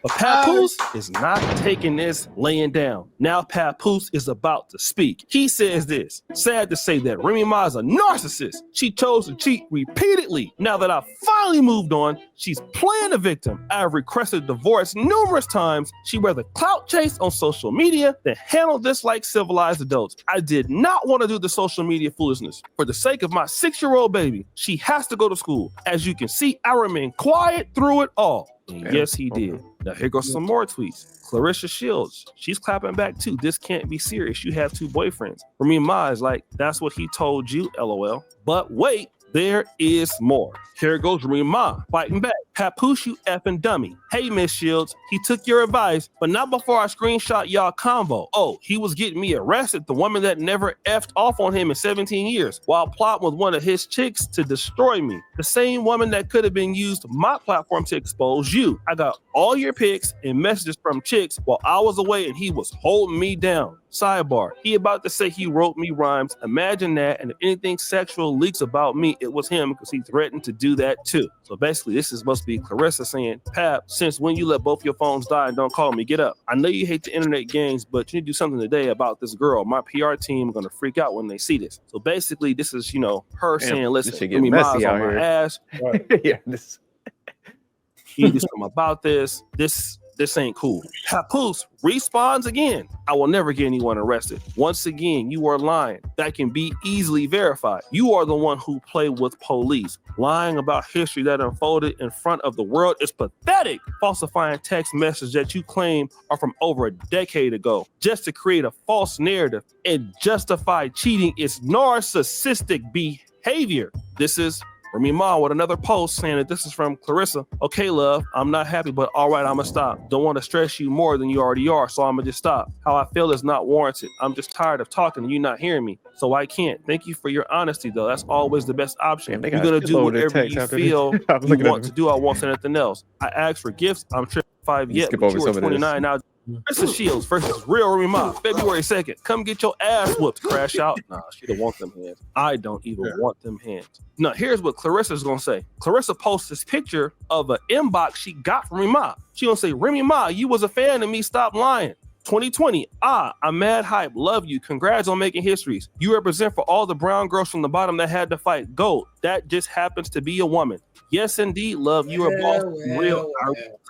But Papoose is not taking this laying down. Now Papoose is about to speak. He says this. Sad to say that Remy Ma is a narcissist. She chose to cheat repeatedly. Now that I finally moved on, she's playing the victim. I have requested divorce numerous times. She rather clout chase on social media than handle this like civilized adults. I did not want to do the social media foolishness. For the sake of my 6-year-old baby, she has to go to school. As you can see, I remain quiet through it all. And yes, he did. Now here goes some more tweets. Clarissa Shields, she's clapping back too. This can't be serious. You have 2 boyfriends. Remy Ma is like, that's what he told you, LOL. But wait, there is more. Here goes Remy Ma fighting back. Papoose, you effing dummy. Hey, Miss Shields, he took your advice, but not before I screenshot y'all convo. Oh, he was getting me arrested, the woman that never effed off on him in 17 years, while plotting with one of his chicks to destroy me. The same woman that could have been used my platform to expose you. I got all your pics and messages from chicks while I was away and he was holding me down. Sidebar, he about to say he wrote me rhymes. Imagine that, and if anything sexual leaks about me, it was him because he threatened to do that too. So basically, this is supposed to be Clarissa saying, Pap, since when you let both your phones die and don't call me, get up. I know you hate the internet games, but you need to do something today about this girl. My PR team are going to freak out when they see this. So basically, this is, her saying, listen, give me miles on my ass. Right. Yeah, you do something about this. This ain't cool. Papoose responds again. I will never get anyone arrested. Once again, you are lying. That can be easily verified. You are the one who played with police. Lying about history that unfolded in front of the world is pathetic. Falsifying text messages that you claim are from over a decade ago just to create a false narrative and justify cheating is narcissistic behavior. This is Remy Ma with another post saying that this is from Clarissa. Okay, love, I'm not happy, but all right, I'ma stop. Don't want to stress you more than you already are, so I'ma just stop. How I feel is not warranted. I'm just tired of talking and you not hearing me, so I can't. Thank you for your honesty, though. That's always the best option. Damn, You're gonna do whatever you feel you want to do. I won't say anything else. I asked for gifts. I'm 5 yet, skip but over you are some of this. 29 now. Krista Shields versus Real Remy Ma, February 2nd. Come get your ass whooped, crash out. Nah, she don't want them hands. I don't even want them hands. Now, here's what Clarissa's gonna say. Clarissa posts this picture of an inbox she got from Remy Ma. She gonna say, Remy Ma, you was a fan of me, stop lying. 2020, I'm mad hype, love you, congrats on making histories. You represent for all the brown girls from the bottom that had to fight. Gold, that just happens to be a woman. Yes, indeed, love, you are boss. Real.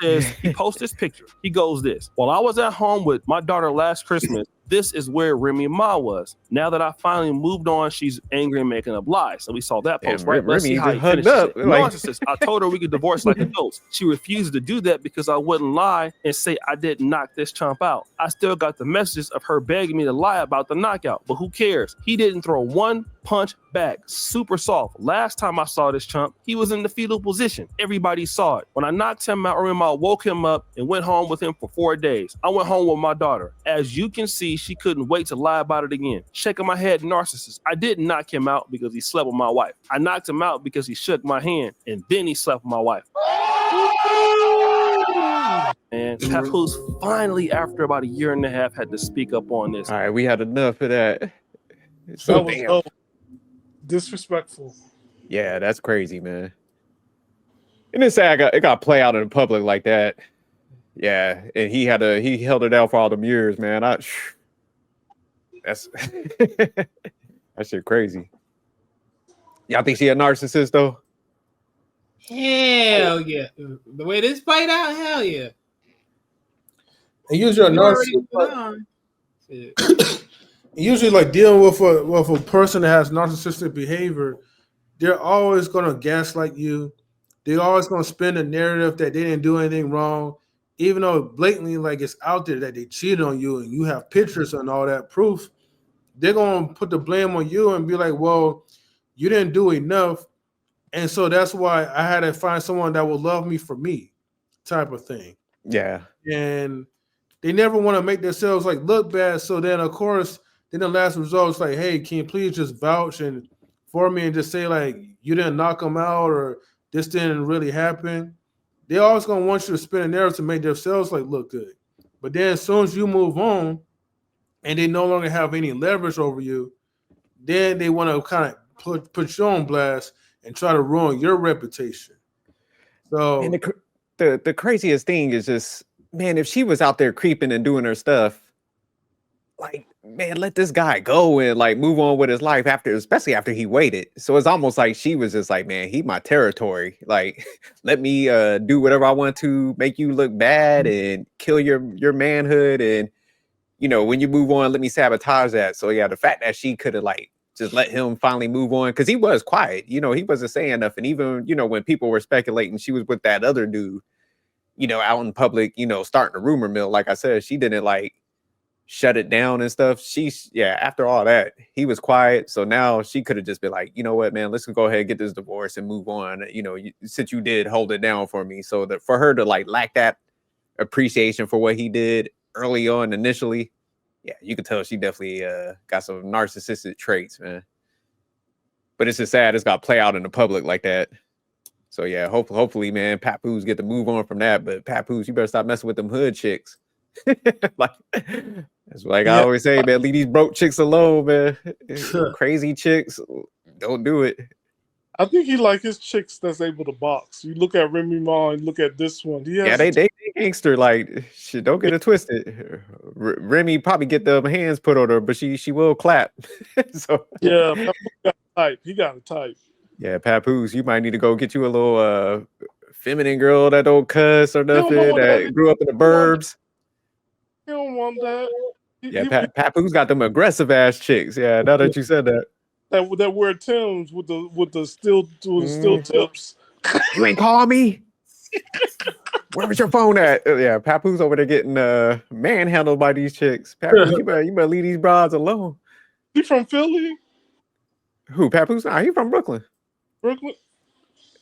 Says he posts this picture. He goes this. While I was at home with my daughter last Christmas, this is where Remy Ma was. Now that I finally moved on, she's angry and making up lies. So we saw that post, Damn, right? Let's see Remy how he just hugged finishes up, it. like- Narcissist. I told her we could divorce like adults. She refused to do that because I wouldn't lie and say I didn't knock this chump out. I still got the messages of her begging me to lie about the knockout, but who cares? He didn't throw one punch back. Super soft. Last time I saw this chump, he was in the fetal position. Everybody saw it. When I knocked him out, remember I woke him up and went home with him for 4 days. I went home with my daughter. As you can see, she couldn't wait to lie about it again. Shaking my head, narcissist. I didn't knock him out because he slept with my wife. I knocked him out because he shook my hand and then he slept with my wife. And Papoose finally, after about 1.5 years, had to speak up on this. All right, we had enough of that. That So was damn. so disrespectful. Yeah, that's crazy, man. And it's sad it got play out in the public like that. Yeah, and he held it out for all them years, man. That's that shit crazy. Y'all think she a narcissist though? Hell yeah. The way this played out, hell yeah. And usually a You already narcissist. Shit. Usually, like dealing with a person that has narcissistic behavior, they're always gonna gaslight you. They're always gonna spin a narrative that they didn't do anything wrong, even though blatantly like it's out there that they cheated on you and you have pictures and all that proof. They're gonna put the blame on you and be like, "Well, you didn't do enough," and so that's why I had to find someone that will love me for me, type of thing. Yeah. And they never want to make themselves like look bad. So then, of course, then the last result is like, hey, can you please just vouch and for me and just say like you didn't knock them out or this didn't really happen. They're always gonna want you to spin a narrative to make themselves like look good. But then as soon as you move on and they no longer have any leverage over you, then they want to kind of put you on blast and try to ruin your reputation. So And the craziest thing is just, man, if she was out there creeping and doing her stuff, like, man, let this guy go and like move on with his life especially after he waited. So it's almost like she was just like, man, he my territory. Like, let me do whatever I want to make you look bad and kill your manhood. And, you know, when you move on, let me sabotage that. So yeah, the fact that she could have like just let him finally move on, because he was quiet, you know, he wasn't saying nothing. Even, you know, when people were speculating she was with that other dude, you know, out in public, you know, starting a rumor mill, like I said, she didn't like shut it down and stuff. After all that, he was quiet. So now she could have just been like, you know what, man, let's go ahead and get this divorce and move on. You know, since you did hold it down for me. So that for her to like lack that appreciation for what he did early on initially, yeah, you could tell she definitely got some narcissistic traits, man. But it's just sad it's got to play out in the public like that. So yeah, hopefully, man, Papoose get to move on from that. But Papoose, you better stop messing with them hood chicks. Like, that's like I always say, man, leave these broke chicks alone, man. Crazy chicks, don't do it. I think he like his chicks that's able to box. You look at Remy Ma and look at this one. He has They gangster, like shit. Don't get it twisted. Remy probably get the hands put on her, but she will clap. So yeah, Papoose got a type. He got a type. Yeah, Papoose, you might need to go get you a little feminine girl that don't cuss or nothing, that grew up in the burbs. He don't want that. Yeah, Papoose got them aggressive ass chicks. Yeah, now that you said that. That wear Timbs with the steel tips. You ain't call me. Where was your phone at? Yeah, Papoose over there getting manhandled by these chicks. Papoose, you better leave these broads alone. He from Philly? Who, Papoose? Nah, he from Brooklyn. Brooklyn?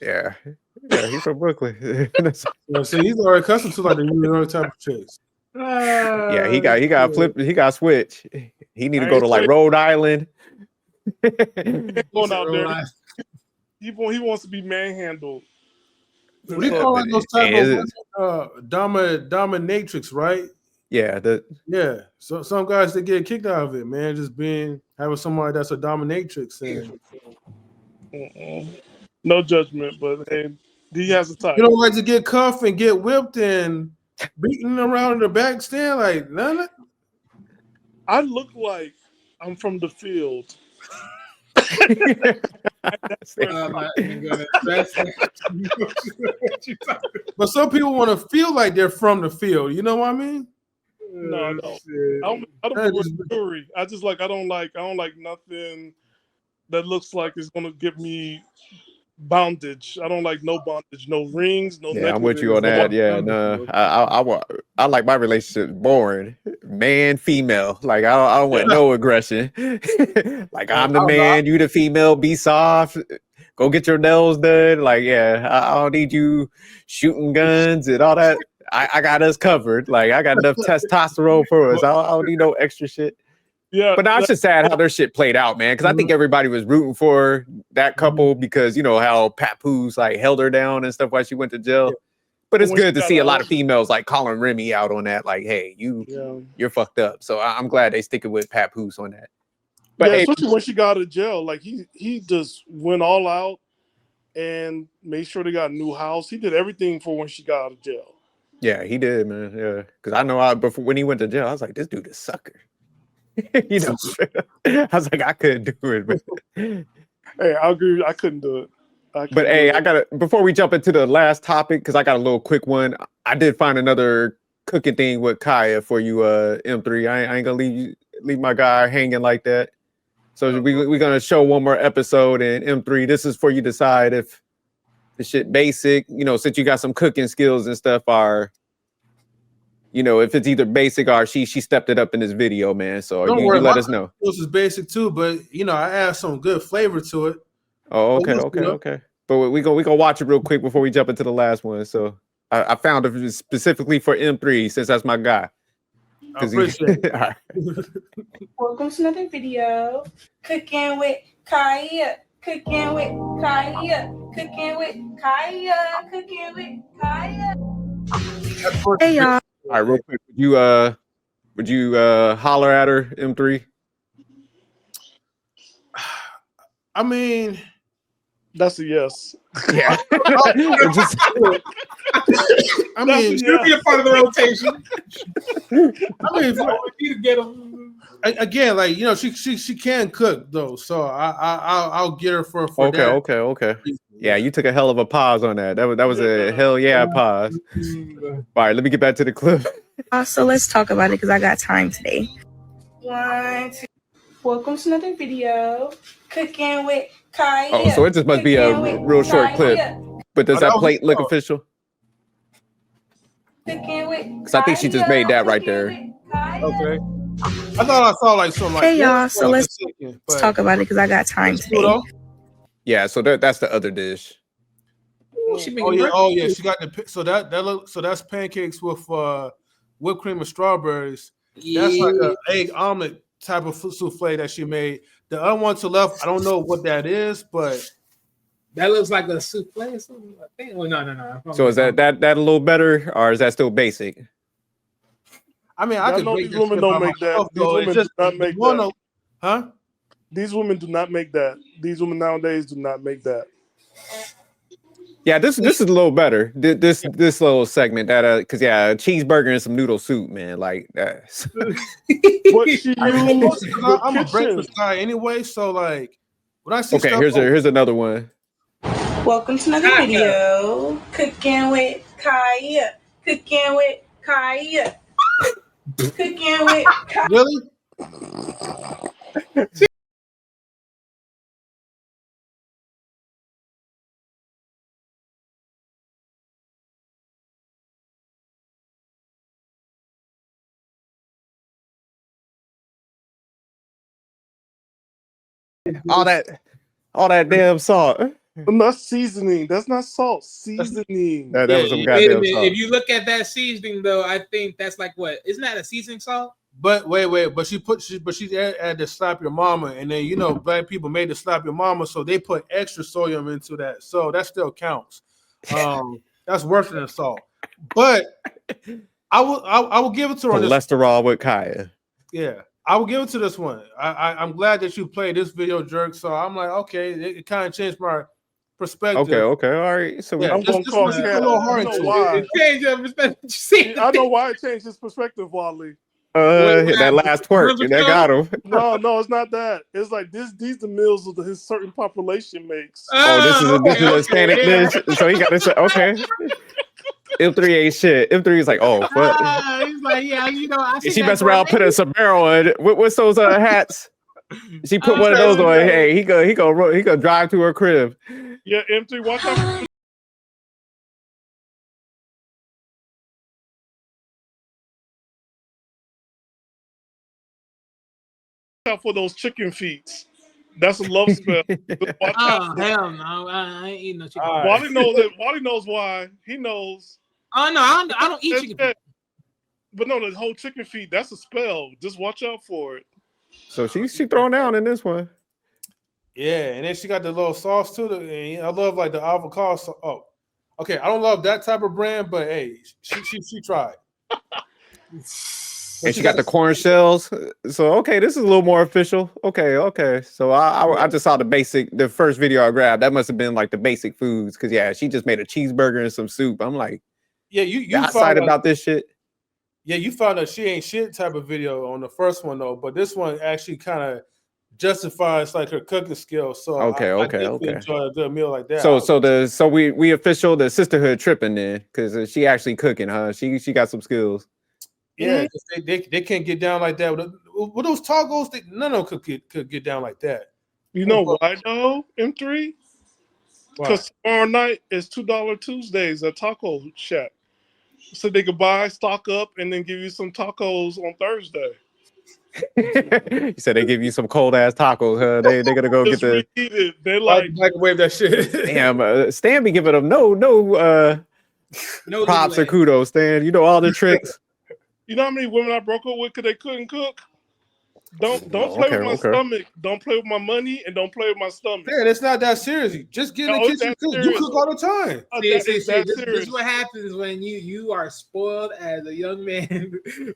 Yeah, he's from Brooklyn. So he's already accustomed to like the New York type of chicks. Yeah, he got flipped. He got switch. He need to I go ain't to like switch. Rhode Island. Going out there. He wants to be manhandled. What do you call like those type of dominatrix, right? Yeah, yeah. So some guys they get kicked out of it, man. Just having somebody that's a dominatrix, and no judgment, but hey, he has a type. You don't like to get cuffed and get whipped and beaten around in the back stand, like none of. I look like I'm from the field. But some people want to feel like they're from the field. You know what I mean? No, I don't. I don't wear jewelry. I don't like nothing that looks like it's gonna give me bondage. I don't like no bondage, no rings, no. Yeah, I'm with you on that. Yeah, no, I like my relationship boring, man, female. Like I don't want no aggression. Like I'm the man, you the female. Be soft. Go get your nails done. Like yeah, I don't need you shooting guns and all that. I got us covered. Like I got enough testosterone for us. I don't need no extra shit. Yeah, but now it's just sad how their shit played out, man. Because I think everybody was rooting for that couple because you know how Papoose like held her down and stuff while she went to jail. But it's good to see a lot of females like calling Remy out on that. Like, hey, you're fucked up. So I'm glad they sticking with Papoose on that. But yeah, hey, especially when she got out of jail, like he just went all out and made sure they got a new house. He did everything for when she got out of jail. Yeah, he did, man. Yeah, because I know before when he went to jail, I was like, this dude is sucker. You know, I was like, I couldn't do it, but hey, I agree. I couldn't do it. But hey, I gotta before we jump into the last topic, because I got a little quick one. I did find another cooking thing with Kaya for you, M3. I ain't gonna leave my guy hanging like that. So we're gonna show one more episode in M3. This is for you to decide if the shit basic, you know, since you got some cooking skills and stuff, are you know, if it's either basic or she stepped it up in this video, man. So Don't you worry, let us know. This is basic too, but you know, I add some good flavor to it. Oh, okay. But we gonna watch it real quick before we jump into the last one. So I found it specifically for M3 since that's my guy. I appreciate it. Right. Welcome to another video. Cooking with Kaya. Cooking with Kaya. Cooking with Kaya. Cooking with Kaya. Hey y'all. All right, real quick. Would you holler at her, M3? I mean, that's a yes. Yeah. I mean, should be a part of the rotation. I mean, you to get them again, like you know, she can cook though, so I'll get her for that. Okay. Yeah, you took a hell of a pause on that. That was a hell yeah pause. All right, let me get back to the clip. So let's talk about it because I got time today. 1, 2. Welcome to another video. Cooking with Kaya. Oh, so it just must be a real short clip. But does that plate look official? Because I think she just made that right there. Okay. I thought I saw like some like. Hey y'all, so let's talk about it because I got time today. Yeah, so that's the other dish. Oh yeah, she got the so that's pancakes with whipped cream and strawberries. That's like an egg omelet type of souffle that she made. The other one to the left, I don't know what that is, but that looks like a souffle or something. I think. Well, no. So is that a little better, or is that still basic? I mean, I could know make these women don't make that. These women do not make that. Huh? These women do not make that. These women nowadays do not make that. Yeah, this is a little better. This little segment that because a cheeseburger and some noodle soup, man, like that. What she used? I'm a breakfast guy anyway, so like when I see okay, stuff here's another one. Welcome to another video. Cooking with Kaya. Cooking with Kaya. Cooking with Kaya. Really? All that damn salt. No, seasoning. That's not salt. Seasoning. That was some wait a goddamn minute. salt. If you look at that seasoning, though, I think that's like what? Isn't that a seasoning salt? But wait, but she added to slap your mama, and then black people made to slap your mama, so they put extra sodium into that, so that still counts. That's worse than salt. But I will give it to her. Cholesterol with Kaya. Yeah, I will give it to this one. I'm glad that you played this video, Jerk. So I'm like, okay, it kind of changed my perspective. Okay, all right. So I'm gonna call Cat. You know why? It changed your perspective. I know why it changed his perspective, Wally. That last twerk, that got him. No, it's not that. It's like these the meals that his certain population makes. This is a Hispanic dish, so he got to say, okay. M3 ain't shit. M3 is like, oh, fuck. He's like, yeah, I see She that mess around, put a sombrero on. What's those hats? She put one of those on. Hey, he go drive to her crib. Yeah, M3, watch out for those chicken feet. That's a love spell. Oh, hell no. I ain't eating no chicken. Wally knows it. Wally knows why. He knows. Oh, no, I don't eat chicken feet. But no, the whole chicken feet, that's a spell. Just watch out for it. So she throwing down in this one. Yeah, and then she got the little sauce too. And I love like the avocado sauce. Oh, okay. I don't love that type of brand, but hey, she tried. And she got the corn shells. So okay, this is a little more official. Okay. So I just saw the first video I grabbed. That must have been like the basic foods, because yeah, she just made a cheeseburger and some soup. I'm like, yeah, you excited about this shit. Yeah, you found a she ain't shit type of video on the first one though, but this one actually kind of justifies like her cooking skills. So Okay. Enjoy a good meal like that. So we official the sisterhood tripping then, because she actually cooking, huh? She got some skills. Yeah, they can't get down like that with those tacos. None of them could get down like that. You know why though, M3? Because tomorrow night is $2 Tuesdays at Taco Shack. So they could buy, stock up, and then give you some tacos on Thursday. You said they give you some cold ass tacos, huh? They gonna go get the reheated. They like microwave that shit. Damn, Stan be giving them no props or kudos, Stan. You know all the tricks. You know how many women I broke up with because they couldn't cook? Don't play with my stomach. Don't play with my money, and don't play with my stomach. Yeah, it's not that serious. Just get in the kitchen. You cook all the time. This is what happens when you are spoiled as a young man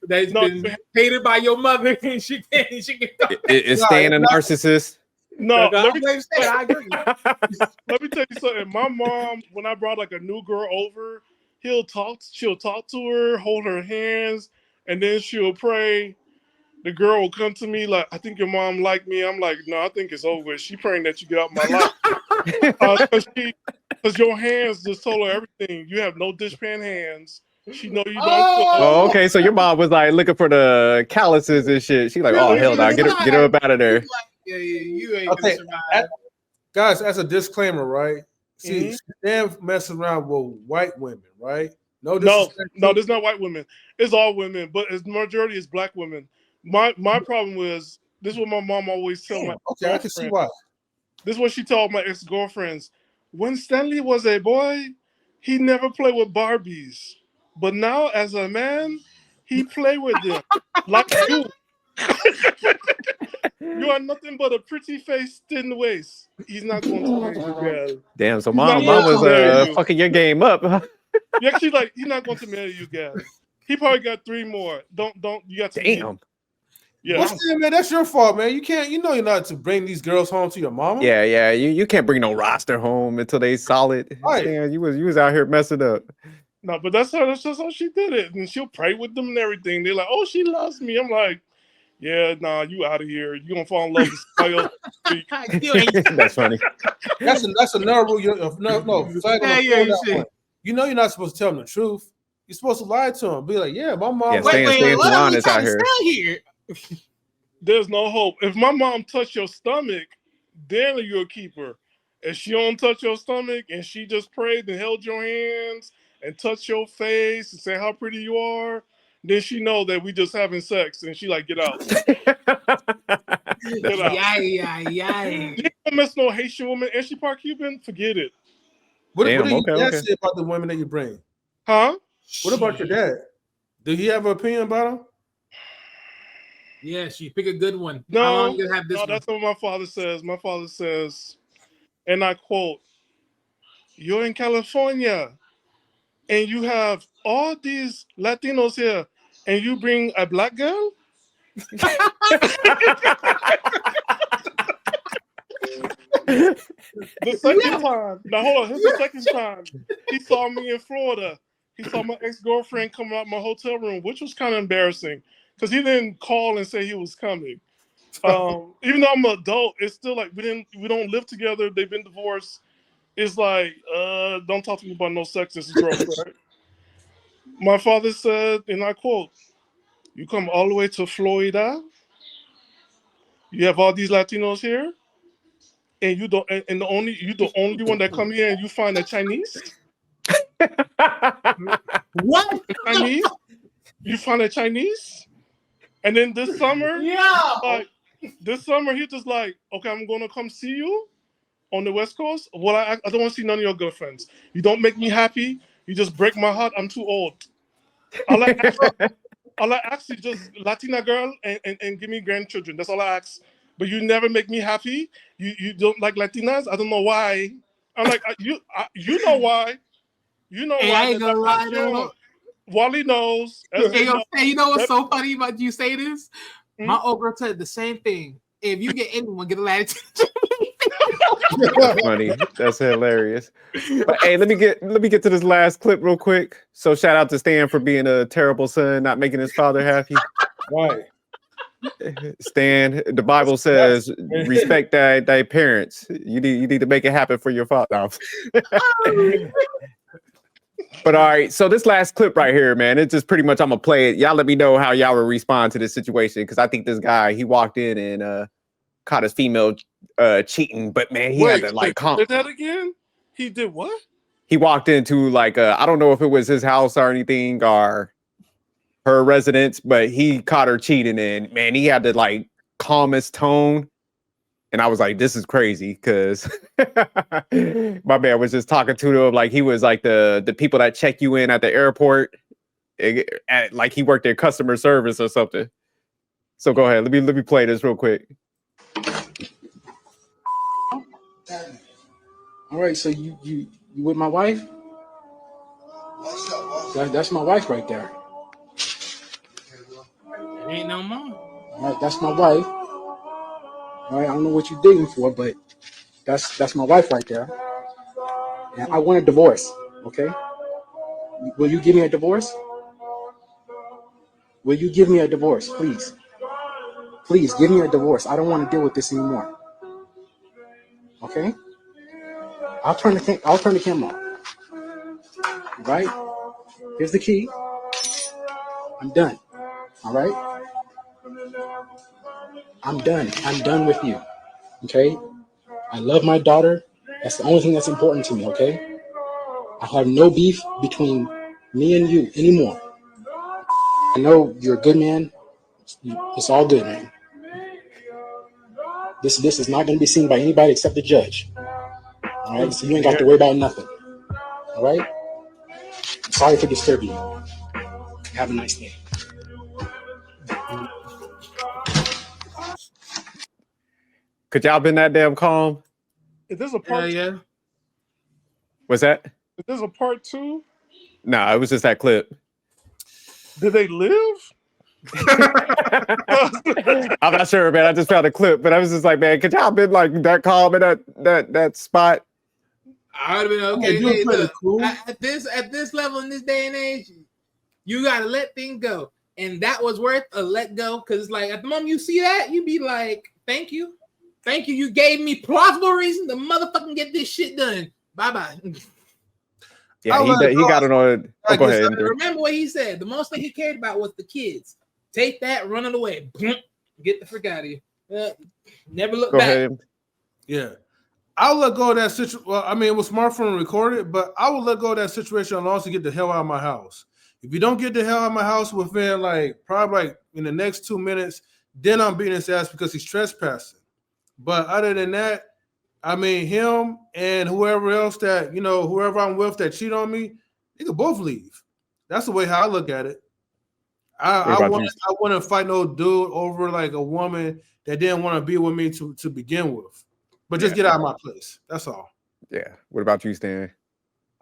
that's been hated by your mother, and she can. Is Stan a narcissist? No, I agree. Let me tell you something. My mom, when I brought like a new girl over, she'll talk to her, hold her hands, and then she'll pray. The girl will come to me like, I think your mom liked me. I'm like, no, I think it's over. She praying that you get out my life. Because your hands just told her everything. You have no dishpan hands. She know you don't cook. Oh, okay. So your mom was like looking for the calluses and shit. She like, oh hell no, get her up out of there. Yeah, you ain't gonna survive. Guys, as a disclaimer, right? See, Stan messes around with white women, right? No, there's not white women. It's all women, but the majority is black women. My problem was, this is what my mom always told my I can see why. This is what she told my ex-girlfriends. When Stanley was a boy, he never played with Barbies. But now as a man, he play with them. Like you. You are nothing but a pretty face, thin waist. He's not going to marry you, girl. Damn, so mom was fucking your game up. Yeah, she's like, he's not going to marry you, girl. He probably got 3 more. Don't you got to damn. Yeah, well, man, that's your fault, man. You can't, you're not to bring these girls home to your mama. Yeah. You can't bring no roster home until they solid. Right. Damn, you was out here messing up. No, but that's just how she did it. And she'll pray with them and everything. They're like, oh, she loves me. I'm like, yeah, nah, you out of here. You're gonna fall in love with somebody else. That's funny. That's another rule. You know you're not supposed to tell them the truth. You're supposed to lie to them. Be like, yeah, my mom. Yeah, Stan is out here. There's no hope. If my mom touched your stomach, then you're a keeper. If she don't touch your stomach and she just prayed and held your hands and touched your face and say how pretty you are, then she know that we just having sex and she like, get out. Get out. Yay. don't miss no Haitian woman, and she part Cuban. Forget it. What Damn, do your dad okay. say about the women that you bring? Huh? What about your dad? Do he have an opinion about him? Yeah, she pick a good one. No, How long you gonna have this one? that's what my father says. My father says, and I quote, "You're in California, and you have all these Latinos here, and you bring a black girl." The second time, now hold on, here's the second time. He saw me in Florida. He saw my ex-girlfriend coming out my hotel room, which was kind of embarrassing because he didn't call and say he was coming. Even though I'm an adult, it's still like we don't live together. They've been divorced. It's like, don't talk to me about no sex. This is gross, right? My father said, and I quote, "You come all the way to Florida. You have all these Latinos here, and you don't, and the only one that come here and you find a Chinese." What? Chinese? You find a Chinese? And then this summer, this summer he just like, okay, I'm gonna come see you on the West Coast. Well, I don't want to see none of your girlfriends. You don't make me happy. You just break my heart. I'm too old. All I ask you just Latina girl and give me grandchildren. That's all I ask. But you never make me happy. You don't like Latinas. I don't know why. I'm like you know why. You know Hey, why. I ain't gonna lie though. Wally knows. Hey, you know what's so funny about you say this? My old girl said the same thing. If you get anyone, get a latitude. That's funny. That's hilarious. But hey, let me get to this last clip real quick. So shout out to Stan for being a terrible son, not making his father happy. Right. Stan, the Bible says respect thy parents. You need to make it happen for your father. But all right, so this last clip right here, man, it's just pretty much I'm gonna play it. Y'all let me know how y'all will respond to this situation because I think this guy he walked in and caught his female cheating, but man, he had to like did that again? He did what? He walked into like I don't know if it was his house or anything or her residence, but he caught her cheating and man, he had to like calmest tone. And I was like, this is crazy because my man was just talking to them like he was like the people that check you in at the airport, like he worked their customer service or something. So go ahead, let me play this real quick. All right, so you with my wife? That's my wife right there. It ain't no more. All right, that's my wife. All right, I don't know what you're digging for, but that's my wife right there. And I want a divorce, okay? Will you give me a divorce? Will you give me a divorce, please? Please give me a divorce. I don't want to deal with this anymore. Okay? I'll turn the camera off. Right? Here's the key. I'm done. All right? I'm done. I'm done with you. Okay? I love my daughter. That's the only thing that's important to me, okay? I have no beef between me and you anymore. I know you're a good man. It's all good, man. This is not going to be seen by anybody except the judge. All right? So you ain't got to worry about nothing. All right? Sorry for disturbing you. Have a nice day. Could y'all been that damn calm? Is this a part? Yeah. What's that? Is this a part 2? Nah, it was just that clip. Did they live? I'm not sure, man. I just found a clip, but I was just like, man, could y'all been like that calm in that spot? I would have been okay. Hey, look, at this level in this day and age, you gotta let things go, and that was worth a let go. Because it's like at the moment you see that, you be like, "Thank you, thank you. You gave me plausible reason to motherfucking get this shit done. Bye bye." Yeah, he got it on. Oh, go ahead. Remember what he said. The most thing he cared about was the kids. Take that, running away. Get the frick out of here. Never look back. Ahead. Yeah. I'll let go of that situation. Well, I mean, it was smartphone recorded, but I will let go of that situation as long as you get the hell out of my house. If you don't get the hell out of my house within probably in the next 2 minutes, then I'm beating his ass because he's trespassing. But other than that, I mean, him and whoever else that whoever I'm with that cheat on me, they could both leave. That's the way how I look at it. I wouldn't fight no dude over like a woman that didn't want to be with me to begin with. But just get out of my place. That's all. Yeah. What about you, Stan?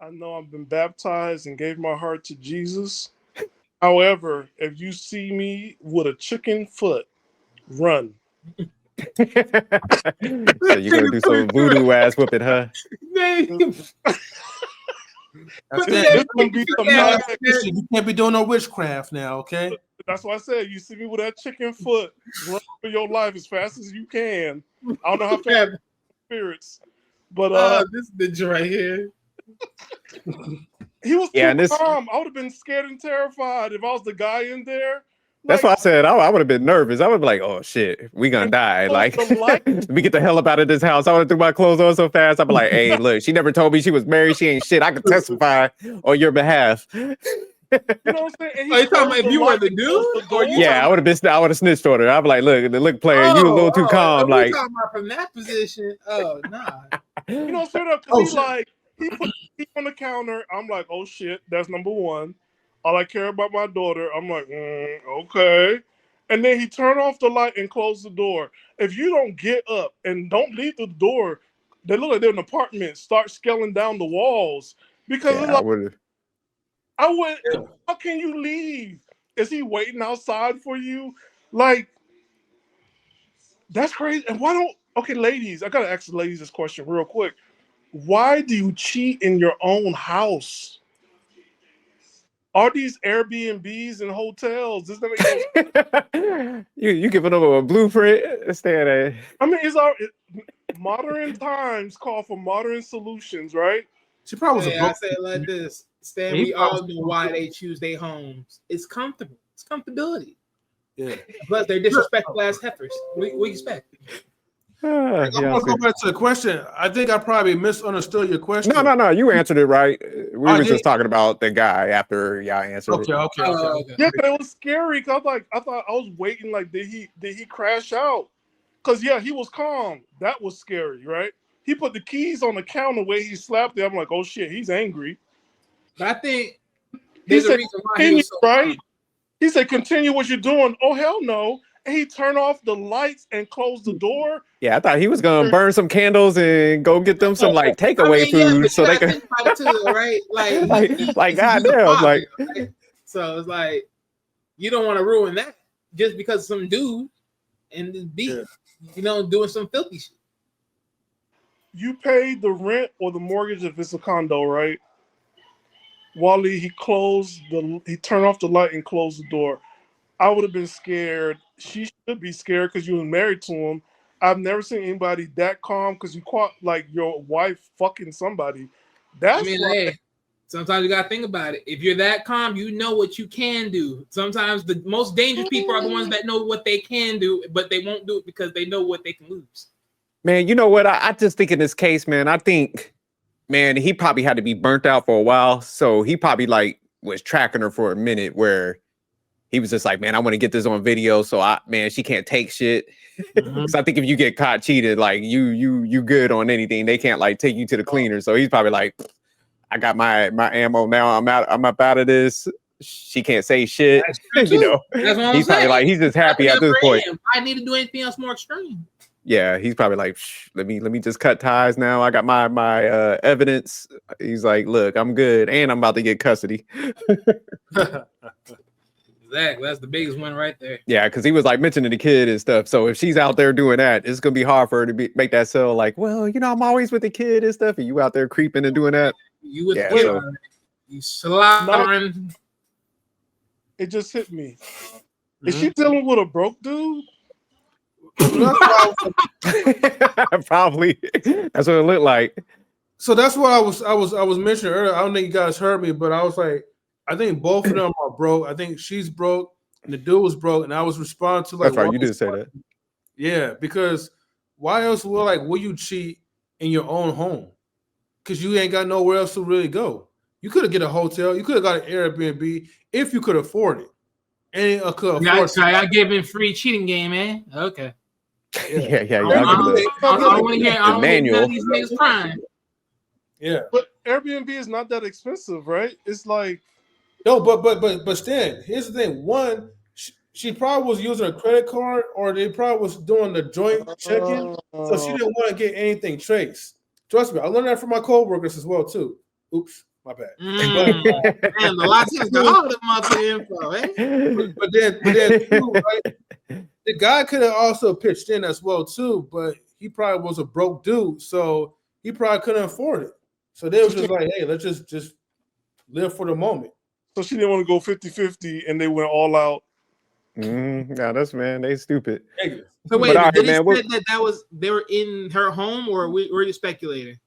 I know I've been baptized and gave my heart to Jesus. However, if you see me with a chicken foot, run. So you're gonna do some voodoo ass whipping, huh? You can't be doing no witchcraft now, okay? That's why I said you see me with that chicken foot, run for your life as fast as you can. I don't know how fast spirits, but this bitch right here. He was too calm. I would have been scared and terrified if I was the guy in there. That's why I said I would have been nervous. I would be like, "Oh shit, we gonna die!" Like, let me get the hell up out of this house. I would have threw my clothes on so fast. I'd be like, "Hey, look, she never told me she was married. She ain't shit. I can testify on your behalf." You know what I'm saying? Are you talking about if you were the dude? Yeah, I would have snitched on her. I'd be like, "Look, player, you a little too calm." We Like, talking about from that position. Oh nah. You know, straight up, because he put the key on the counter. I'm like, oh shit, that's number one. All I care about my daughter. I'm like, okay. And then he turned off the light and closed the door. If you don't get up and don't leave the door, they look like they're in an apartment. Start scaling down the walls because yeah, I would. How can you leave? Is he waiting outside for you? Like, that's crazy. And why don't? Okay, ladies, I gotta ask the ladies this question real quick. Why do you cheat in your own house? Are these Airbnbs and hotels? Does that make no you giving them a blueprint? I mean, modern times call for modern solutions, right? She probably I say it like this. Stan, we all know why they choose their homes. It's comfortable. It's comfortability. Yeah. But they're disrespectful ass heifers. We expect. I'm gonna go back to the question. I think I probably misunderstood your question. No. You answered it right. We were just talking about the guy after y'all answered it. Okay. Yeah, but it was scary because I thought I was waiting. Like, did he crash out? Because he was calm. That was scary, right? He put the keys on the counter where he slapped it. I'm like, oh shit, he's angry. But I think he said, reason why he was so right? He said, continue what you're doing. Oh hell no. And he turned off the lights and closed the door. Yeah, I thought he was gonna burn some candles and go get them some like takeaway food so they could. Right? Like goddamn, like. So it's like you don't want to ruin that just because some dude and be doing some filthy shit. You paid the rent or the mortgage if it's a condo, right? Wally, he turned off the light and closed the door. I would have been scared. She should be scared because you were married to him. I've never seen anybody that calm because you caught like your wife fucking somebody. Hey, sometimes you gotta think about it. If you're that calm, you know what you can do. Sometimes the most dangerous people are the ones that know what they can do, but they won't do it because they know what they can lose. Man, you know what? I just think in this case, man, I think, man, he probably had to be burnt out for a while. So he probably like was tracking her for a minute where he was just like, man, I want to get this on video. So she can't take shit. Because I think if you get caught cheated, like you good on anything. They can't like take you to the cleaner. So he's probably like, I got my ammo now. I'm up out of this. She can't say shit. That's what he's probably like, he's just happy at this point. I need to do anything else more extreme. Yeah, he's probably like, let me just cut ties now. I got my evidence. He's like, look, I'm good, and I'm about to get custody. Exactly, that's the biggest one right there. Yeah, because he was like mentioning the kid and stuff. So if she's out there doing that, it's gonna be hard for her to make that sell. Like, well, I'm always with the kid and stuff, and you out there creeping and doing that. You with the kid, you slaughtering. It just hit me. Is she dealing with a broke dude? Probably. That's what it looked like. So that's what I was mentioning earlier. I don't think you guys heard me, but I was like, I think both of them are broke. I think she's broke and the dude was broke, and I was responding to like. That's right. You did say that. Yeah, because why else will you cheat in your own home? Because you ain't got nowhere else to really go. You could have get a hotel. You could have got an Airbnb if you could afford it. And could afford I gave him free cheating game, man. Okay. Yeah, I I'll give don't it want to hear. I don't the want to hear none manual. of these niggas crying. Yeah. But Airbnb is not that expensive, right? It's like No, but Stan, here's the thing. One, she probably was using a credit card, or they probably was doing the joint check-in, so she didn't want to get anything traced. Trust me, I learned that from my coworkers as well too. Oops, my bad. Man, the Latinos got all the motherfucking info, eh? But then too, right? The guy could have also pitched in as well too, but he probably was a broke dude, so he probably couldn't afford it. So they was just like, hey, let's just live for the moment. So she didn't want to go 50-50 and they went all out. Nah, that's man, they stupid. So wait, But all did right, it man, say that was they were in her home, or were you speculating?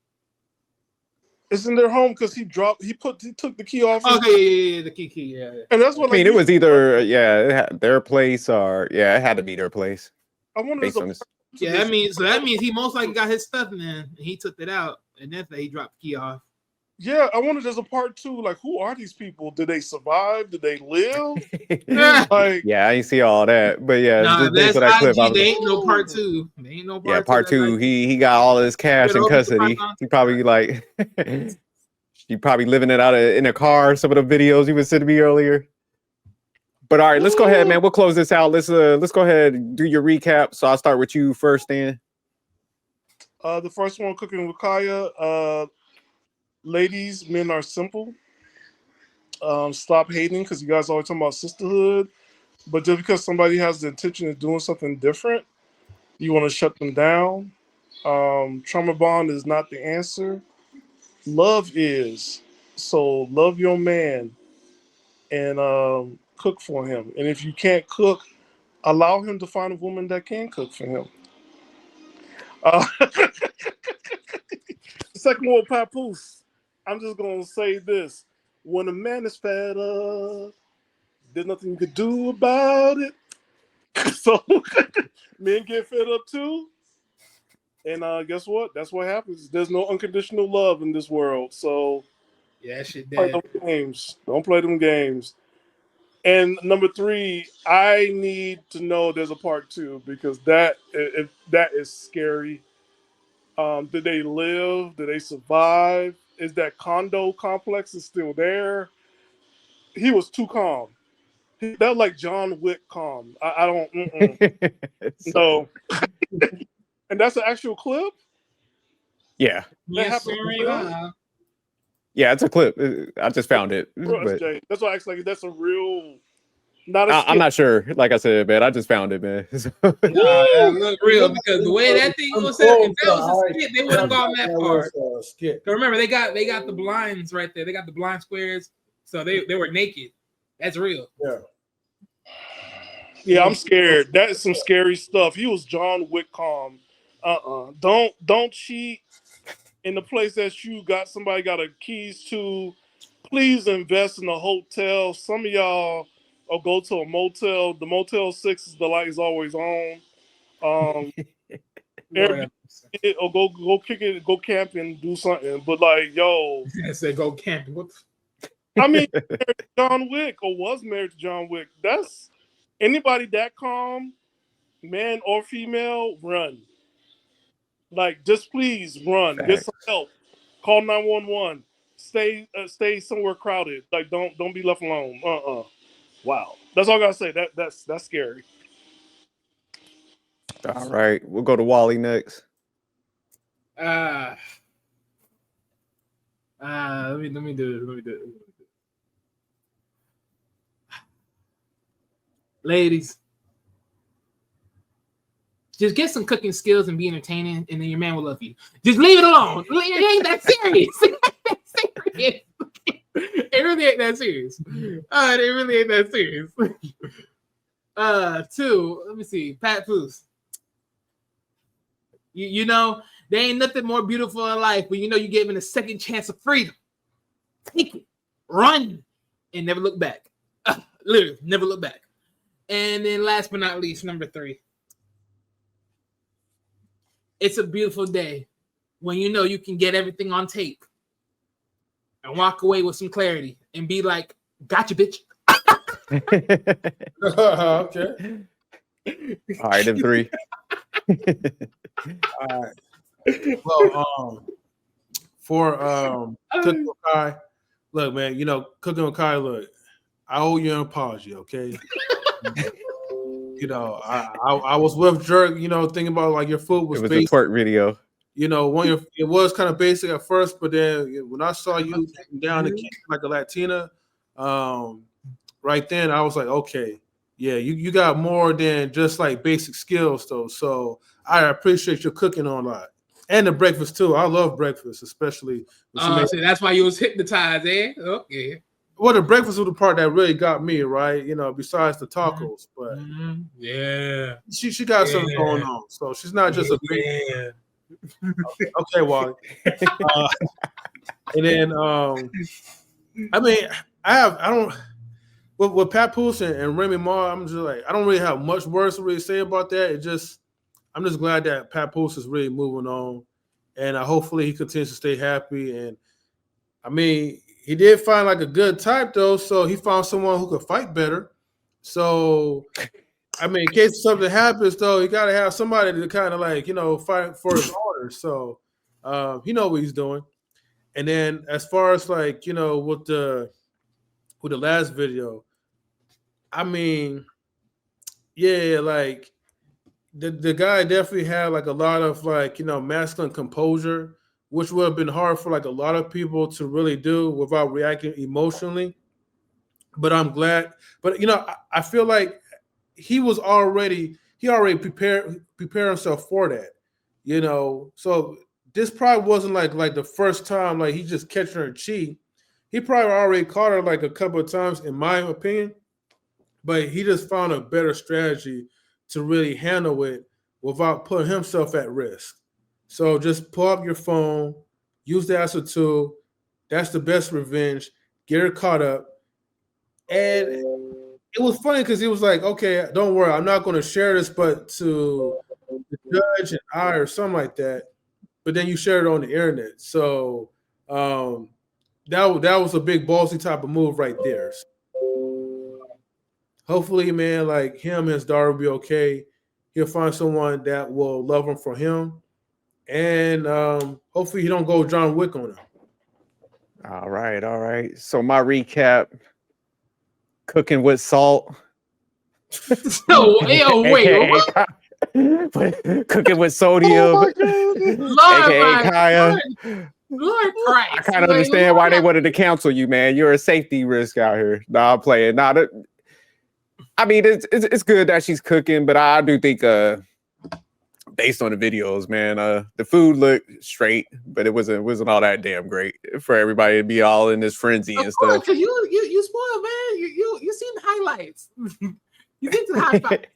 It's in their home because he took the key off. Okay, yeah, the key, yeah. And that's what I mean, it was either it had their place or it had to be their place. I wonder based on this. Yeah, that means he most likely got his stuff in there, and he took it out, and then he dropped the key off. Yeah, I wonder there's a part 2. Like, who are these people? Did they survive? Did they live? Like, Yeah, I ain't see all that, but yeah, Nah, just based that's on that clip, I IG. was They like, ain't no part 2. They ain't no part 2. yeah, part 2. He got all his cash in custody. He probably like he probably living it out in a car. Some of the videos he was sending me earlier. But all right, let's go ahead, man. We'll close this out. Let's go ahead and do your recap. So I'll start with you first, Dan. The first one, Cooking with Kaya. Ladies, men are simple. Stop hating because you guys always talking about sisterhood. But just because somebody has the intention of doing something different, you want to shut them down. Trauma bond is not the answer. Love is. So love your man and cook for him. And if you can't cook, allow him to find a woman that can cook for him. Second one, Papoose. I'm just going to say this. When a man is fed up, there's nothing you can do about it. So men get fed up too. And guess what? That's what happens. There's no unconditional love in this world. So yeah, that shit play dead. them games. Don't play them games. And number 3, I need to know there's a part 2 because that is scary. Did they live? Did they survive? Is that condo complex is still there? He was too calm. That was like John Wick calm. I don't. No. And that's an actual clip? Yeah. Yes, sir. Yeah, it's a clip. I just found it. Bro, But that's why I asked, like, that's a real. Not a I'm not sure. Like I said, man, I just found it, man. That look real because the way that thing was said, if that was a skit, they wouldn't have gone that far. So remember, they got the blinds right there. They got the blind squares, so they were naked. That's real. Yeah, I'm scared. That is some scary stuff. He was John Wick calm. Don't cheat in the place that you got somebody got a keys to. Please invest in a hotel. Some of y'all or go to a motel. The Motel 6 is the light is always on. Airbnb, or go kick it, go camping, do something. But like, yo, I said go camping. What? I mean, married to John Wick or was married to John Wick. That's anybody that calm, man or female, run. Like, just please run. Facts. Get some help. Call 911. Stay somewhere crowded. Like, don't be left alone. Wow. That's all I gotta say. That's scary. all right, we'll go to Wally next. Let me do it. Ladies, just get some cooking skills and be entertaining, and then your man will love you. Just leave it alone. It ain't that serious. It really ain't that serious. It really ain't that serious. 2, let me see. Papoose. You know, there ain't nothing more beautiful in life, but you know you're given a second chance of freedom. Take it, run, and never look back. Literally, never look back. And then last but not least, number 3. It's a beautiful day when you know you can get everything on tape and walk away with some clarity and be like, gotcha, bitch. Okay. All right, them 3. All right. Well, for Cooking with Kai, look, man, you know, Cooking with Kai, look, I owe you an apology, okay? You know, I was with Jerk, you know, thinking about like your food was It was basic. a twerk video. You know, it was kind of basic at first, but then when I saw you getting down to kick like a Latina, right then I was like, okay, yeah, you got more than just like basic skills though. So I appreciate your cooking on a lot. And the breakfast too. I love breakfast, especially when she So that's why you was hypnotized, eh? Okay. Well, the breakfast was the part that really got me, right? You know, besides the tacos, but yeah, she got something going on. So she's not just a big. Okay, Wally. And then I mean, I don't with Papoose and Remy Ma, I'm just like, I don't really have much words to really say about that. I'm just glad that Papoose is really moving on, and hopefully he continues to stay happy. And I mean, he did find like a good type though, so he found someone who could fight better. So, I mean, in case something happens though, you got to have somebody to kind of like, you know, fight for his orders. So, he know what he's doing. And then as far as like, you know, with the last video, I mean, yeah, like the guy definitely had like a lot of like, you know, masculine composure, which would have been hard for like a lot of people to really do without reacting emotionally. But I'm glad. But you know, I feel like he already prepared himself for that. You know, so this probably wasn't like the first time like he just catching her cheat. He probably already caught her like a couple of times, in my opinion. But he just found a better strategy to really handle it without putting himself at risk. So just pull up your phone, use that as a tool. That's the best revenge. Get her caught up. And it was funny because he was like, okay, don't worry, I'm not going to share this but to the judge and I or something like that. But then you shared it on the internet. So that was a big ballsy type of move right there. Hopefully, man, like him and his daughter will be okay. He'll find someone that will love him for him. And hopefully he don't go John Wick on him. All right. So my recap: cooking with salt. Wait, what? Cooking with sodium. AKA Kaya. Lord Christ. I kind of understand why they wanted to cancel you, man. You're a safety risk out here. Nah, I'm playing. I mean, it's good that she's cooking, but I do think based on the videos, man, the food looked straight, but it wasn't all that damn great for everybody to be all in this frenzy and stuff. Because you spoiled, man. You seen the highlights. You think the highlights.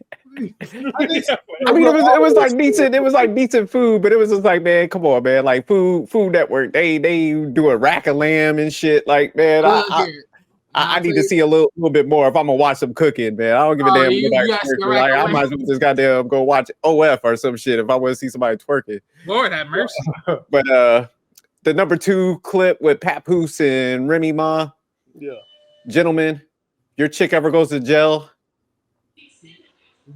I mean, it was like decent. It was like decent food, but it was just like, man, come on, man. Like Food Network, they do a rack of lamb and shit. Like, man, I need to see a little bit more if I'm gonna watch some cooking, man. I don't give a damn. Like, I might as well just goddamn go watch OF or some shit if I want to see somebody twerking. Lord have mercy. But the number 2 clip with Papoose and Remy Ma. Yeah. Gentlemen, your chick ever goes to jail?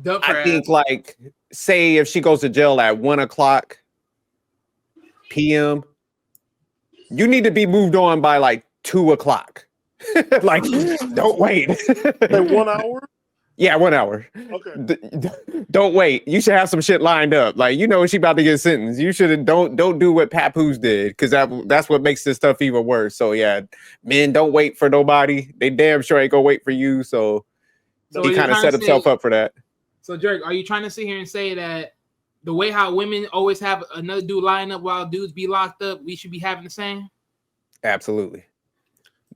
I think, like, say if she goes to jail at 1:00 p.m., you need to be moved on by like 2:00. Like, don't wait. Like 1 hour? Yeah, 1 hour. Okay. Don't wait. You should have some shit lined up. Like, you know she about to get sentenced. You should don't do what Papoose did, because that's what makes this stuff even worse. So yeah, men, don't wait for nobody. They damn sure ain't gonna wait for you. So he kind of set himself up for that. So, Jerk, are you trying to sit here and say that the way how women always have another dude line up while dudes be locked up, we should be having the same? Absolutely.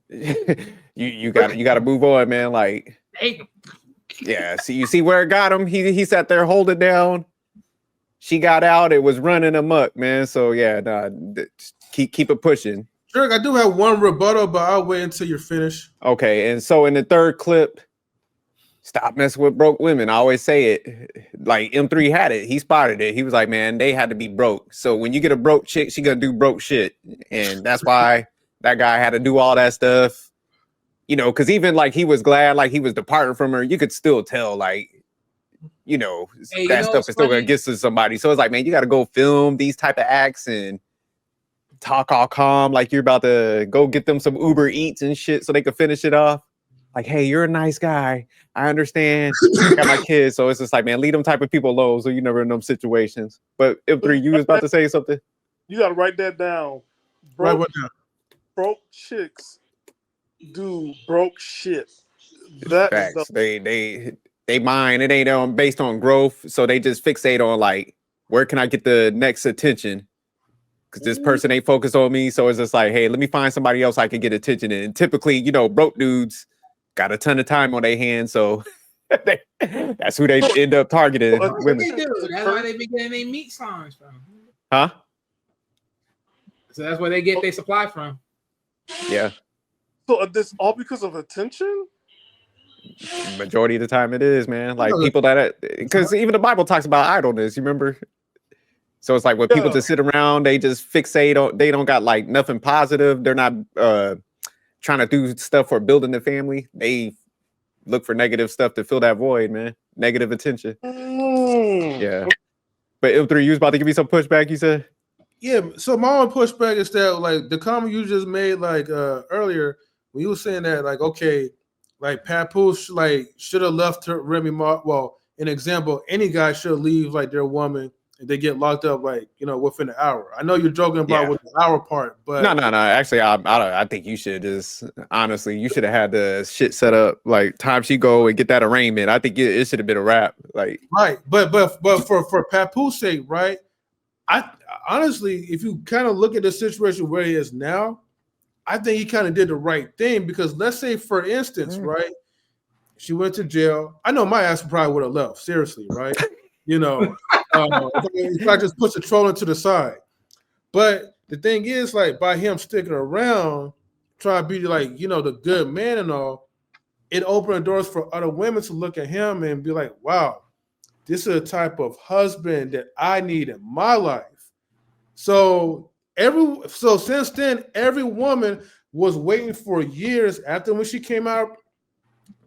you gotta move on, man. Like, yeah. You see where it got him. He sat there holding down. She got out. It was running amok, man. So yeah, keep it pushing. Jerk, I do have one rebuttal, but I'll wait until you're finished. Okay, and so in the third clip, stop messing with broke women. I always say it. Like, M3 had it. He spotted it. He was like, man, they had to be broke. So when you get a broke chick, she gonna do broke shit. And that's why that guy had to do all that stuff. You know, because even like he was glad like he was departing from her. You could still tell like you know, Hey, that stuff is still gonna get to somebody. So it's like, man, you got to go film these type of acts and talk all calm, like you're about to go get them some Uber Eats and shit, so they could finish it off. Like, hey, you're a nice guy. I understand. I got my kids, so it's just like, man, leave them type of people alone, so you never in them situations. But if you was about to say something, you got to write that down. Broke chicks do broke shit. That facts. is the They mind it ain't on based on growth, so they just fixate on like, where can I get the next attention? Because this person ain't focused on me, so it's just like, hey, let me find somebody else I can get attention. And typically, you know, broke dudes got a ton of time on their hands, so that's who they end up targeting. That's Women. what they do. That's why they be getting their meat songs from. Huh? So that's where they get their supply from. Yeah. So this all because of attention? Majority of the time it is, man. Like people that, because even the Bible talks about idleness, you remember? So it's like when people just sit around, they just fixate on, they don't got like nothing positive. They're not trying to do stuff for building the family. They look for negative stuff to fill that void, man. Negative attention. Yeah. But M3, you was about to give me some pushback, you said? Yeah, so my only pushback is that like the comment you just made like earlier when you were saying that like, okay, like Papoose like should have left her Remy Ma. Well, an example, any guy should leave like their woman if they get locked up like, you know, within an hour. I know you're joking about with the hour part, but No. Actually, I think you should just honestly, you should have had the shit set up like time she go and get that arraignment. I think it should have been a wrap. Like right, but for Papoose sake, right? I honestly, if you kind of look at the situation where he is now, I think he kind of did the right thing because let's say, for instance, right, she went to jail. I know my ass probably would have left, seriously, right? You know, if I just push the trolling to the side. But the thing is, like, by him sticking around, trying to be like, you know, the good man and all, it opened the doors for other women to look at him and be like, wow, this is a type of husband that I need in my life. So since then, every woman was waiting for years after when she came out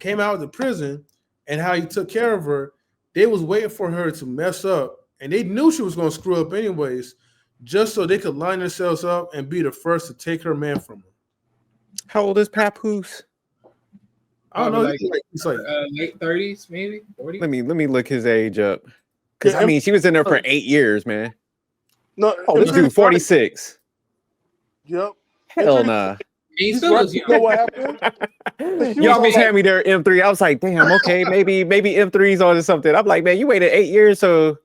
of the prison and how he took care of her. They was waiting for her to mess up, and they knew she was going to screw up anyways, just so they could line themselves up and be the first to take her man from her. How old is Papoose? I don't know. He's like late 30s, maybe 40. Let me look his age up. Because I mean, she was in there for 8 years, man. No, this dude 46. Yep. Hell nah. He's still young. You know what happened? You almost had me there, M3. I was like, damn, okay, maybe M3's on to something. I'm like, man, you waited 8 years, so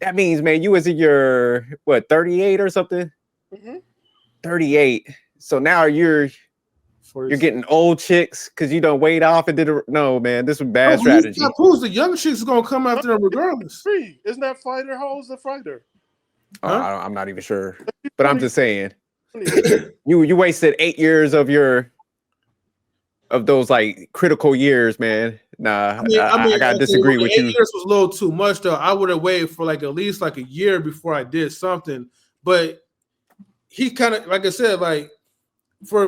that means, man, you was in your 38 or something? 38. So now you're getting old chicks because you don't wait off and did it. No, man, this was bad strategy. Who's the young chicks gonna come after them regardless? Isn't that Fighter? How old is the Fighter? I'm not even sure, but I'm just saying, you wasted 8 years of those like critical years, man. Nah, I gotta disagree with you. 8 years was a little too much, though. I would have waited for like at least like a year before I did something. But he kind of, like I said, like for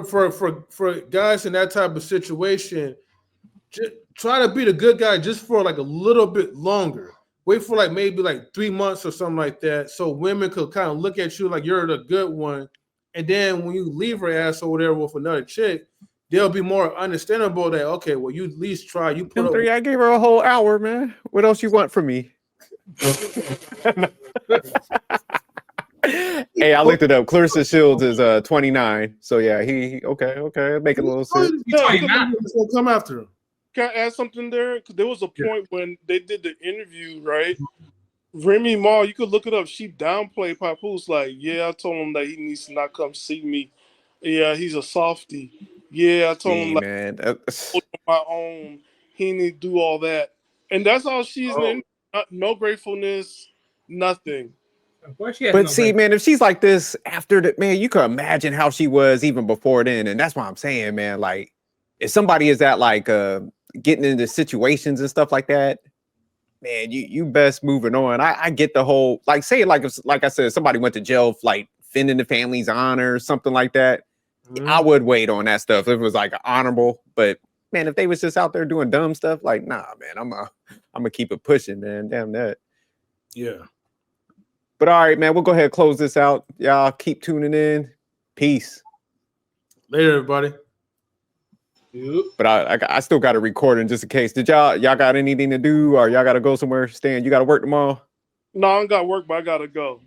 guys in that type of situation, try to be the good guy just for like a little bit longer. Wait for like maybe like 3 months or something like that, so women could kind of look at you like you're the good one, and then when you leave her ass over there with another chick, they'll be more understandable that okay, well you at least try. You put up. I gave her a whole hour, man. What else you want from me? Hey, I looked it up. Clarissa Shields is 29, so yeah, he okay, making a little sense. He'll come after him. Can I add something there? Because there was a point when they did the interview, right? Remy Ma, you could look it up. She downplayed Papoose, like, yeah, I told him that he needs to not come see me. Yeah, he's a softie. Yeah, I told him like man, on my own. He need to do all that, and that's all she's in. No gratefulness, nothing. But see, man, if she's like this after the man, you can imagine how she was even before then, and that's why I'm saying, man, like if somebody is at like getting into situations and stuff like that, man, you best moving on. I get the whole like say like if, like I said, somebody went to jail for like fending the family's honor or something like that. I would wait on that stuff if it was like honorable, but man, if they was just out there doing dumb stuff, like, nah, man, I'm gonna keep it pushing, man. Damn that. Yeah. But all right, man, we'll go ahead and close this out. Y'all keep tuning in. Peace. Later, everybody. But I still got a recording just in case. Did y'all got anything to do, or y'all got to go somewhere? Stan, you got to work tomorrow? No, I don't got work, but I gotta go.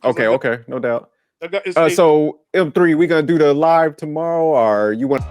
Okay, okay, no doubt. I got, So M3, we gonna do the live tomorrow, or you want?